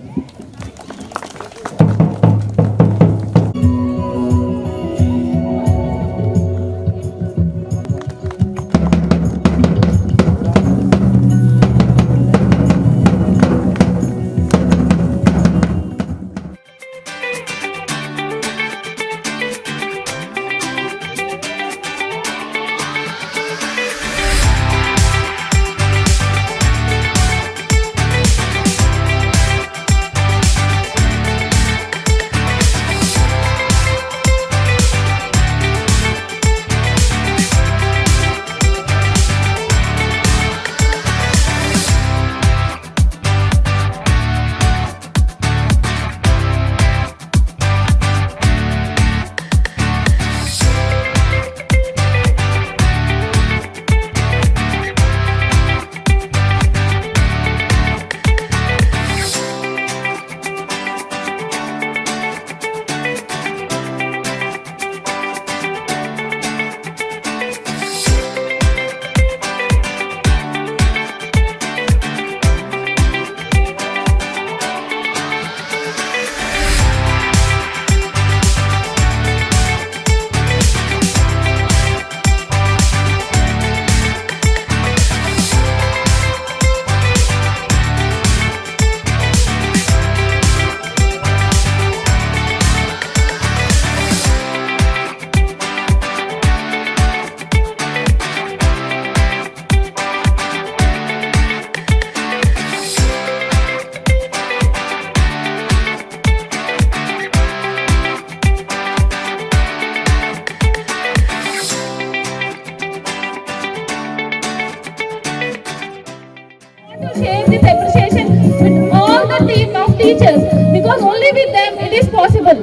Share this appreciation with all the team of teachers, because only with them it is possible.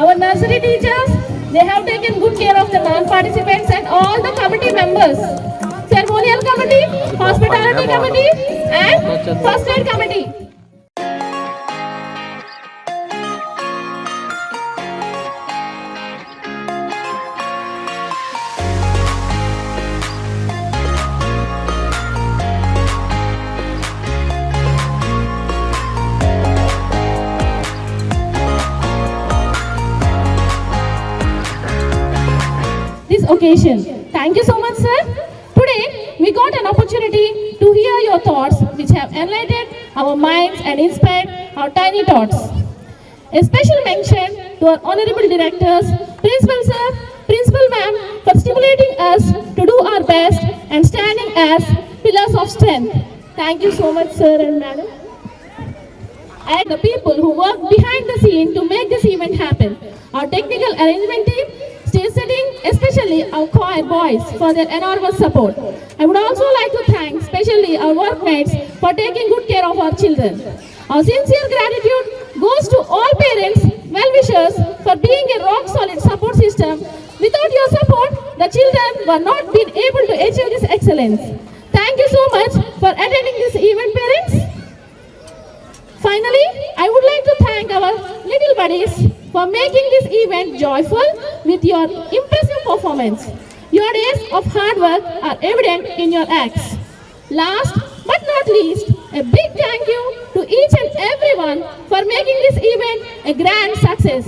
Our nursery teachers, they have taken good care of the non-participants and all the committee members. Ceremonial committee, hospitality committee and first aid committee. Occasion. Thank you so much, sir. Today we got an opportunity to hear your thoughts, which have enlightened our minds and inspired our tiny thoughts. A special mention to our honorable directors, principal sir, principal ma'am, for stimulating us to do our best and standing as pillars of strength. Thank you so much, sir and madam. And the people who work behind the scene to make this event happen. Our technical arrangement team, stage setting, especially our choir boys for their enormous support. I would also like to thank especially our workmates for taking good care of our children. Our sincere gratitude goes to all parents, well-wishers for being a rock-solid support system. Without your support, the children were not been able to achieve this excellence. Thank you so much for attending this event, parents. Finally, I would like to thank our little buddies for making this event joyful with your impressive performance. Your days of hard work are evident in your acts. Last but not least, a big thank you to each and everyone for making this event a grand success.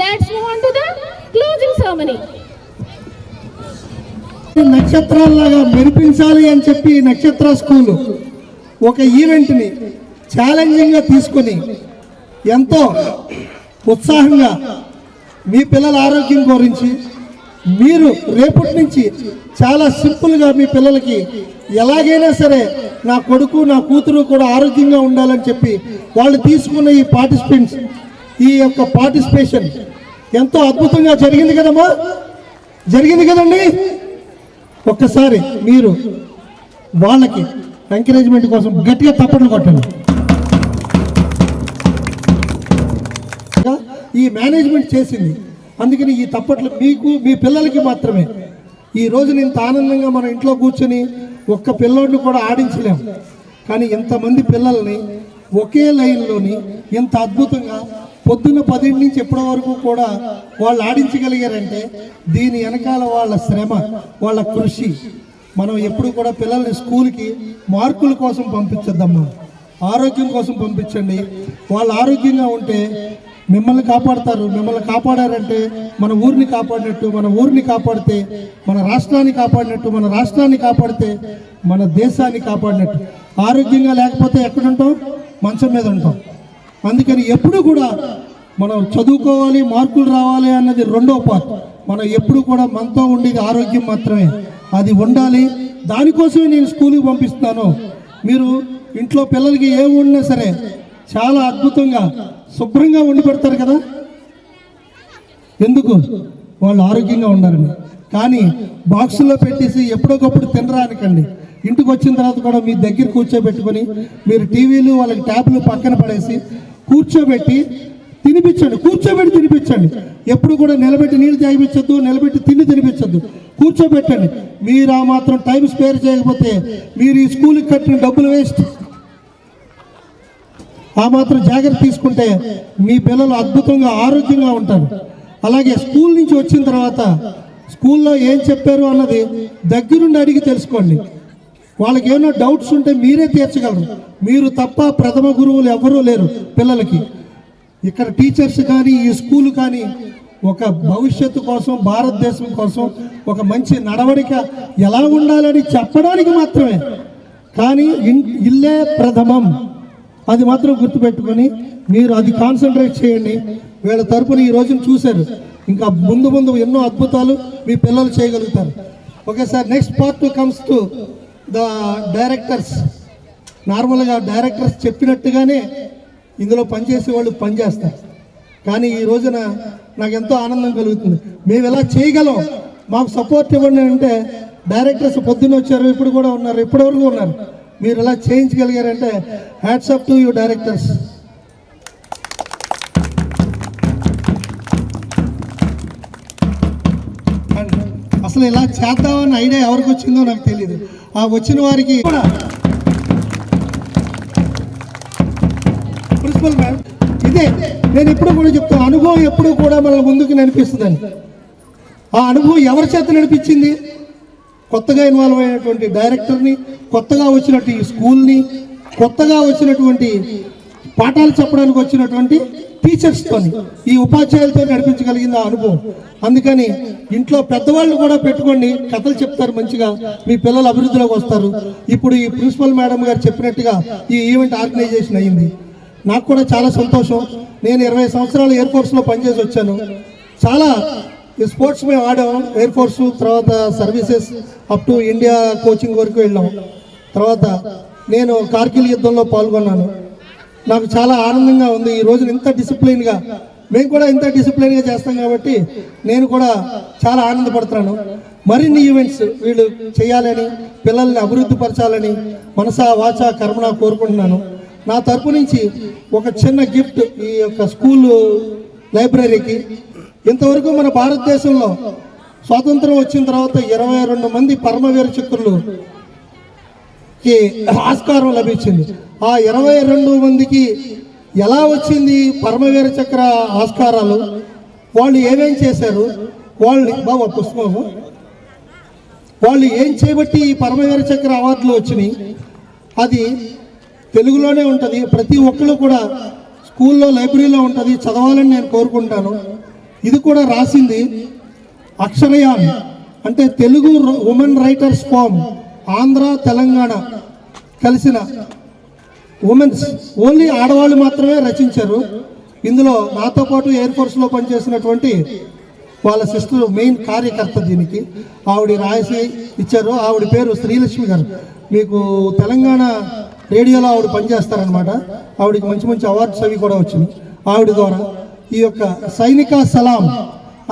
Let's move on to the closing ceremony. నక్షత్రాల్లాగా మెరిపించాలి అని చెప్పి నక్షత్ర school ఒక ఈవెంట్ని ఛాలెంజింగ్గా తీసుకొని ఎంతో ఉత్సాహంగా మీ పిల్లల ఆరోగ్యం గురించి మీరు రేపటి నుంచి చాలా సింపుల్గా మీ పిల్లలకి ఎలాగైనా సరే నా కొడుకు నా కూతురు కూడా ఆరోగ్యంగా ఉండాలని చెప్పి వాళ్ళు తీసుకున్న ఈ పార్టిసిపెంట్స్ ఈ యొక్క పార్టిసిపేషన్ ఎంతో అద్భుతంగా జరిగింది కదమ్మా, జరిగింది కదండి. ఒక్కసారి మీరు వాళ్ళకి ఎంకరేజ్మెంట్ కోసం గట్టిగా తప్పట్లు కొట్టండి. ఈ మేనేజ్మెంట్ చేసింది, అందుకని ఈ తప్పట్లు మీకు మీ పిల్లలకి మాత్రమే. ఈ రోజున ఇంత ఆనందంగా మనం ఇంట్లో కూర్చొని ఒక్క పిల్లోడిని కూడా ఆడించలేము, కానీ ఎంతమంది పిల్లల్ని ఒకే లైన్లోని ఎంత అద్భుతంగా పొద్దున్న 10 నుంచి ఎప్పటి వరకు కూడా వాళ్ళు ఆడించగలిగారంటే దీని వెనకాల వాళ్ళ శ్రమ, వాళ్ళ కృషి. మనం ఎప్పుడు కూడా పిల్లల్ని స్కూల్కి మార్కుల కోసం పంపించద్దమ్మా, ఆరోగ్యం కోసం పంపించండి. వాళ్ళు ఆరోగ్యంగా ఉంటే మిమ్మల్ని కాపాడతారు. మిమ్మల్ని కాపాడారంటే మన ఊరిని కాపాడినట్టు, మన ఊరిని కాపాడితే మన రాష్ట్రాన్ని కాపాడినట్టు, మన రాష్ట్రాన్ని కాపాడితే మన దేశాన్ని కాపాడినట్టు. ఆరోగ్యంగా లేకపోతే ఎక్కడుంటాం? మంచం మీద ఉంటాం. అందుకని ఎప్పుడు కూడా మనం చదువుకోవాలి, మార్కులు రావాలి అన్నది రెండో పార్ట్. మనం ఎప్పుడు కూడా మనతో ఉండేది ఆరోగ్యం మాత్రమే, అది ఉండాలి. దానికోసమే నేను స్కూల్కి పంపిస్తున్నాను. మీరు ఇంట్లో పిల్లలకి ఏమి ఉన్నా సరే చాలా అద్భుతంగా శుభ్రంగా వండి పెడతారు కదా, ఎందుకు? వాళ్ళు ఆరోగ్యంగా ఉండాలని. కానీ బాక్సులో పెట్టేసి ఎప్పుడొకప్పుడు తినరానికండి. ఇంటికి వచ్చిన తర్వాత కూడా మీ దగ్గర కూర్చోబెట్టుకొని మీరు టీవీలు వాళ్ళకి ట్యాబ్లు పక్కన పడేసి కూర్చోబెట్టి తినిపించండి, కూర్చోబెట్టి తినిపించండి. ఎప్పుడు కూడా నిలబెట్టి నీళ్ళు తాగిపించద్దు, నిలబెట్టి తినిపించద్దు, కూర్చోబెట్టండి. మీరు ఆ మాత్రం టైం స్పేర్ చేయకపోతే మీరు ఈ స్కూల్కి కట్టిన డబ్బులు వేస్ట్. ఆ మాత్రం జాగ్రత్త తీసుకుంటే మీ పిల్లలు అద్భుతంగా ఆరోగ్యంగా ఉంటారు. అలాగే స్కూల్ నుంచి వచ్చిన తర్వాత స్కూల్లో ఏం చెప్పారు అన్నది దగ్గరుండి అడిగి తెలుసుకోండి. వాళ్ళకి ఏమైనా డౌట్స్ ఉంటే మీరే తీర్చగలరు. మీరు తప్ప ప్రథమ గురువులు ఎవరూ లేరు పిల్లలకి. ఇక్కడ టీచర్స్ కానీ ఈ స్కూల్ కానీ ఒక భవిష్యత్తు కోసం, భారతదేశం కోసం ఒక మంచి నడవడిక ఎలా ఉండాలని చెప్పడానికి మాత్రమే. కానీ ఇల్లే ప్రథమం, అది మాత్రం గుర్తుపెట్టుకొని మీరు అది కాన్సన్ట్రేట్ చేయండి. వీళ్ళ తరపున ఈ రోజున చూశారు, ఇంకా ముందు ముందు ఎన్నో అద్భుతాలు మీ పిల్లలు చేయగలుగుతారు. Okay sir, next part comes to the directors. నార్మల్గా డైరెక్టర్స్ చెప్పినట్టుగానే ఇందులో పనిచేసే వాళ్ళు పనిచేస్తారు. కానీ ఈ రోజున నాకు ఎంతో ఆనందం కలుగుతుంది. మేము ఎలా చేయగలం, మాకు సపోర్ట్ ఇవ్వండి అంటే డైరెక్టర్స్ పొద్దున్న వచ్చారు, ఇప్పుడు కూడా ఉన్నారు, ఇప్పటివరకు ఉన్నారు. మీరు ఎలా చేయించగలిగారంటే hats up to you directors. అసలు ఇలా చేద్దామన్న ఐడియా ఎవరికి వచ్చిందో నాకు తెలియదు. ఆ వచ్చిన వారికి కూడా ప్రిన్సిపల్ మేడం, ఇదే నేను ఎప్పుడు కూడా చెప్తాను, అనుభవం ఎప్పుడు కూడా మన ముందుకు నడిపిస్తుందని. ఆ అనుభవం ఎవరి చేత నడిపించింది? కొత్తగా ఇన్వాల్వ్ అయినటువంటి డైరెక్టర్ని, కొత్తగా వచ్చినట్టు ఈ స్కూల్ని, కొత్తగా వచ్చినటువంటి పాఠాలు చెప్పడానికి వచ్చినటువంటి టీచర్స్తోని, ఈ ఉపాధ్యాయులతో నడిపించగలిగింది ఆ అనుభవం. అందుకని ఇంట్లో పెద్దవాళ్ళు కూడా పెట్టుకోండి, కథలు చెప్తారు మంచిగా, మీ పిల్లలు అభివృద్ధిలోకి వస్తారు. ఇప్పుడు ఈ ప్రిన్సిపల్ మేడం గారు చెప్పినట్టుగా ఈ ఈవెంట్ ఆర్గనైజేషన్ అయ్యింది. నాకు కూడా చాలా సంతోషం. నేను 20 సంవత్సరాలు ఎయిర్ ఫోర్స్లో పనిచేసి వచ్చాను. చాలా ఈ స్పోర్ట్స్ మేము ఆడాం, ఎయిర్ ఫోర్స్, తర్వాత services up to India coaching వరకు వెళ్ళాం. తర్వాత నేను కార్గిల్ యుద్ధంలో పాల్గొన్నాను. నాకు చాలా ఆనందంగా ఉంది. ఈ రోజున ఇంత డిసిప్లిన్గా, మేము కూడా ఇంత డిసిప్లిన్గా చేస్తాం కాబట్టి నేను కూడా చాలా ఆనందపడుతున్నాను. మరిన్ని ఈవెంట్స్ వీళ్ళు చేయాలని, పిల్లల్ని అభివృద్ధి పరచాలని మనసా వాచా కర్మణ కోరుకుంటున్నాను. నా తరపు నుంచి ఒక చిన్న గిఫ్ట్ ఈ యొక్క స్కూల్ లైబ్రరీకి. ఇంతవరకు మన భారతదేశంలో స్వాతంత్రం వచ్చిన తర్వాత 22 మంది పరమవీర చక్రులకి ఆస్కారం లభించింది. ఆ 22 మందికి ఎలా వచ్చింది పరమవీర చక్ర ఆస్కారాలు, వాళ్ళు ఏమేం చేశారు, వాళ్ళని బాబా పుస్తకం, వాళ్ళు ఏం చేయబట్టి ఈ పరమవీర చక్ర అవార్డులు వచ్చినాయి, అది తెలుగులోనే ఉంటుంది. ప్రతి ఒక్కరు కూడా స్కూల్లో లైబ్రరీలో ఉంటుంది, చదవాలని నేను కోరుకుంటాను. ఇది కూడా రాసింది అక్షరయాన్, అంటే Telugu women writers form, Andhra Telangana కలిసిన ఉమెన్స్, ఓన్లీ ఆడవాళ్ళు మాత్రమే రచించారు. ఇందులో నాతో పాటు ఎయిర్ ఫోర్స్లో పనిచేసినటువంటి వాళ్ళ సిస్టర్ మెయిన్ కార్యకర్త దీనికి, ఆవిడ రాసి ఇచ్చారు. ఆవిడ పేరు శ్రీలక్ష్మి గారు. మీకు తెలంగాణ రేడియోలో ఆవిడ పనిచేస్తారనమాట. ఆవిడకి మంచి మంచి అవార్డ్స్ అవి కూడా వచ్చినాయి ఆవిడ ద్వారా. ఈ యొక్క సైనిక సలాం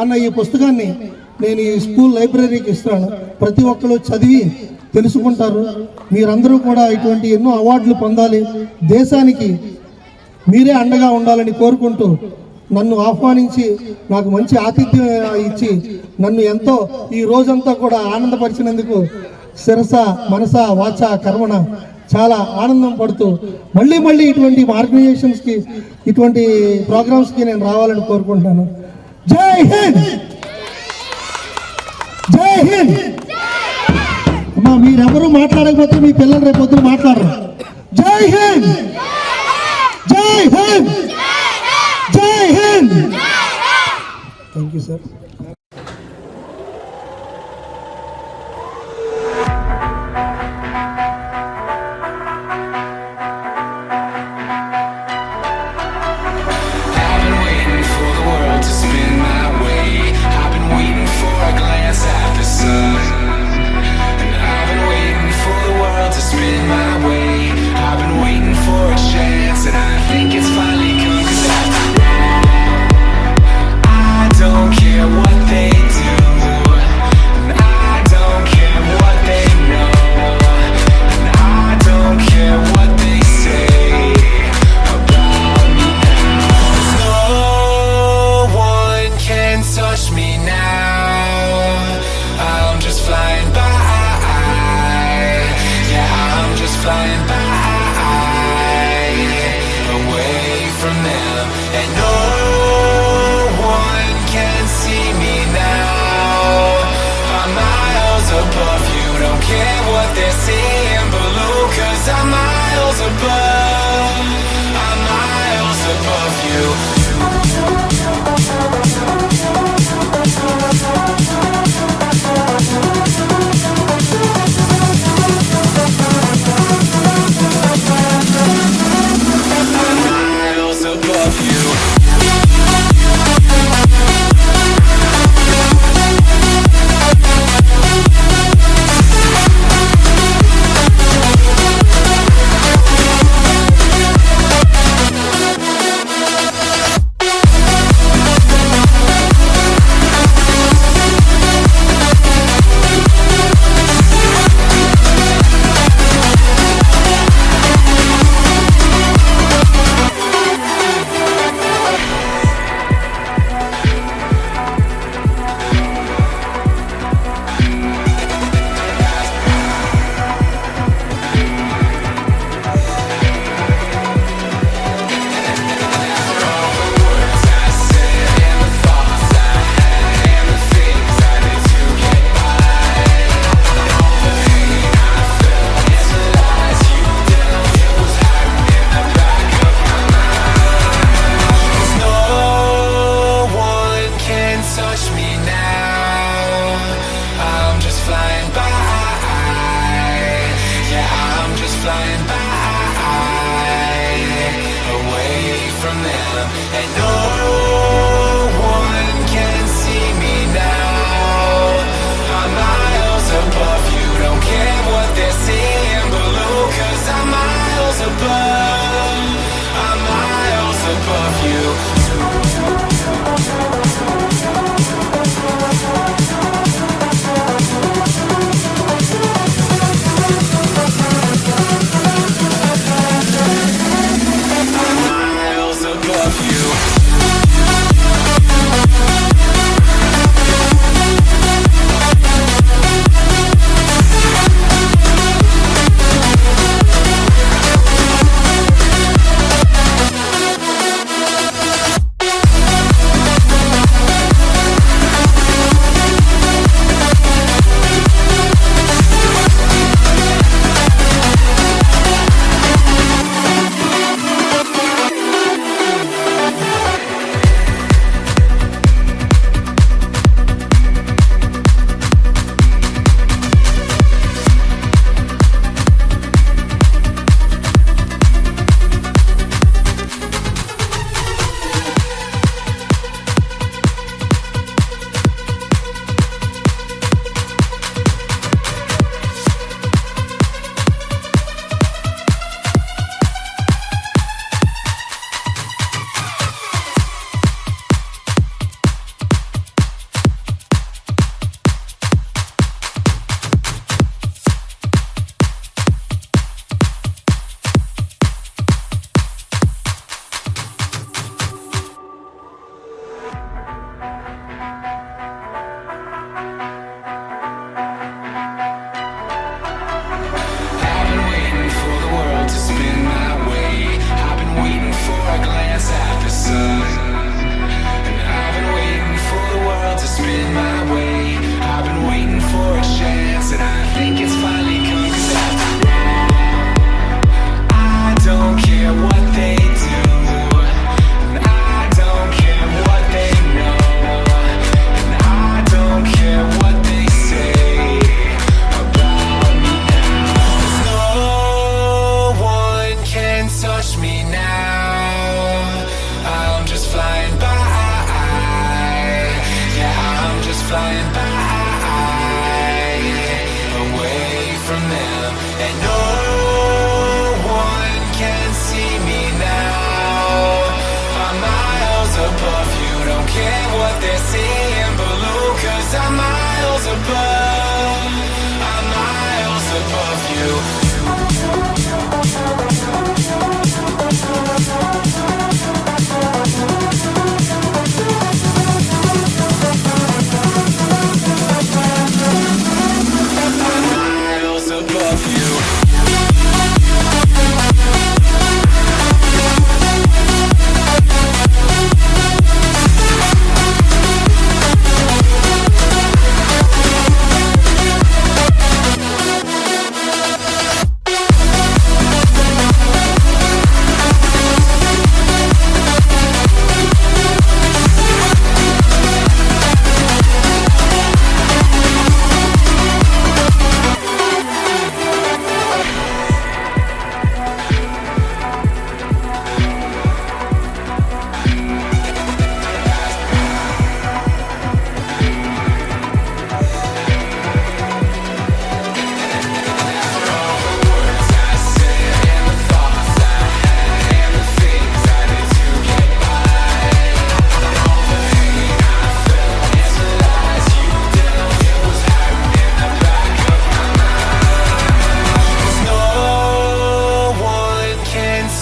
అన్న ఈ పుస్తకాన్ని నేను ఈ స్కూల్ లైబ్రరీకి ఇస్తాను. ప్రతి ఒక్కరు చదివి తెలుసుకుంటారు. మీరందరూ కూడా ఇటువంటి ఎన్నో అవార్డులు పొందాలి, దేశానికి మీరే అండగా ఉండాలని కోరుకుంటూ నన్ను ఆహ్వానించి నాకు మంచి ఆతిథ్యం ఇచ్చి నన్ను ఎంతో ఈ రోజంతా కూడా ఆనందపరిచినందుకు శిరస మనస వాచ కర్మణ చాలా ఆనందం పడుతూ మళ్ళీ మళ్ళీ ఇటువంటి ఆర్గనైజేషన్స్కి ఇటువంటి ప్రోగ్రామ్స్కి నేను రావాలని కోరుకుంటున్నాను. జై హింద్, జై హింద్. అమ్మా మీరెవరూ మాట్లాడకపోతే మీ పిల్లలు రేపు పొద్దున మాట్లాడరు. జై హింద్, జై హింద్, జై Hind. Thank you sir. What flying by, away from them, and no one can see me now. I'm miles above you, don't care what they're seeing below, 'cause I'm miles above, I'm miles above you. Miles above you.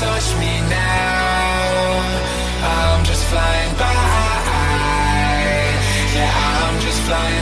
Touch me now, I'm just flying by, yeah, I'm just flying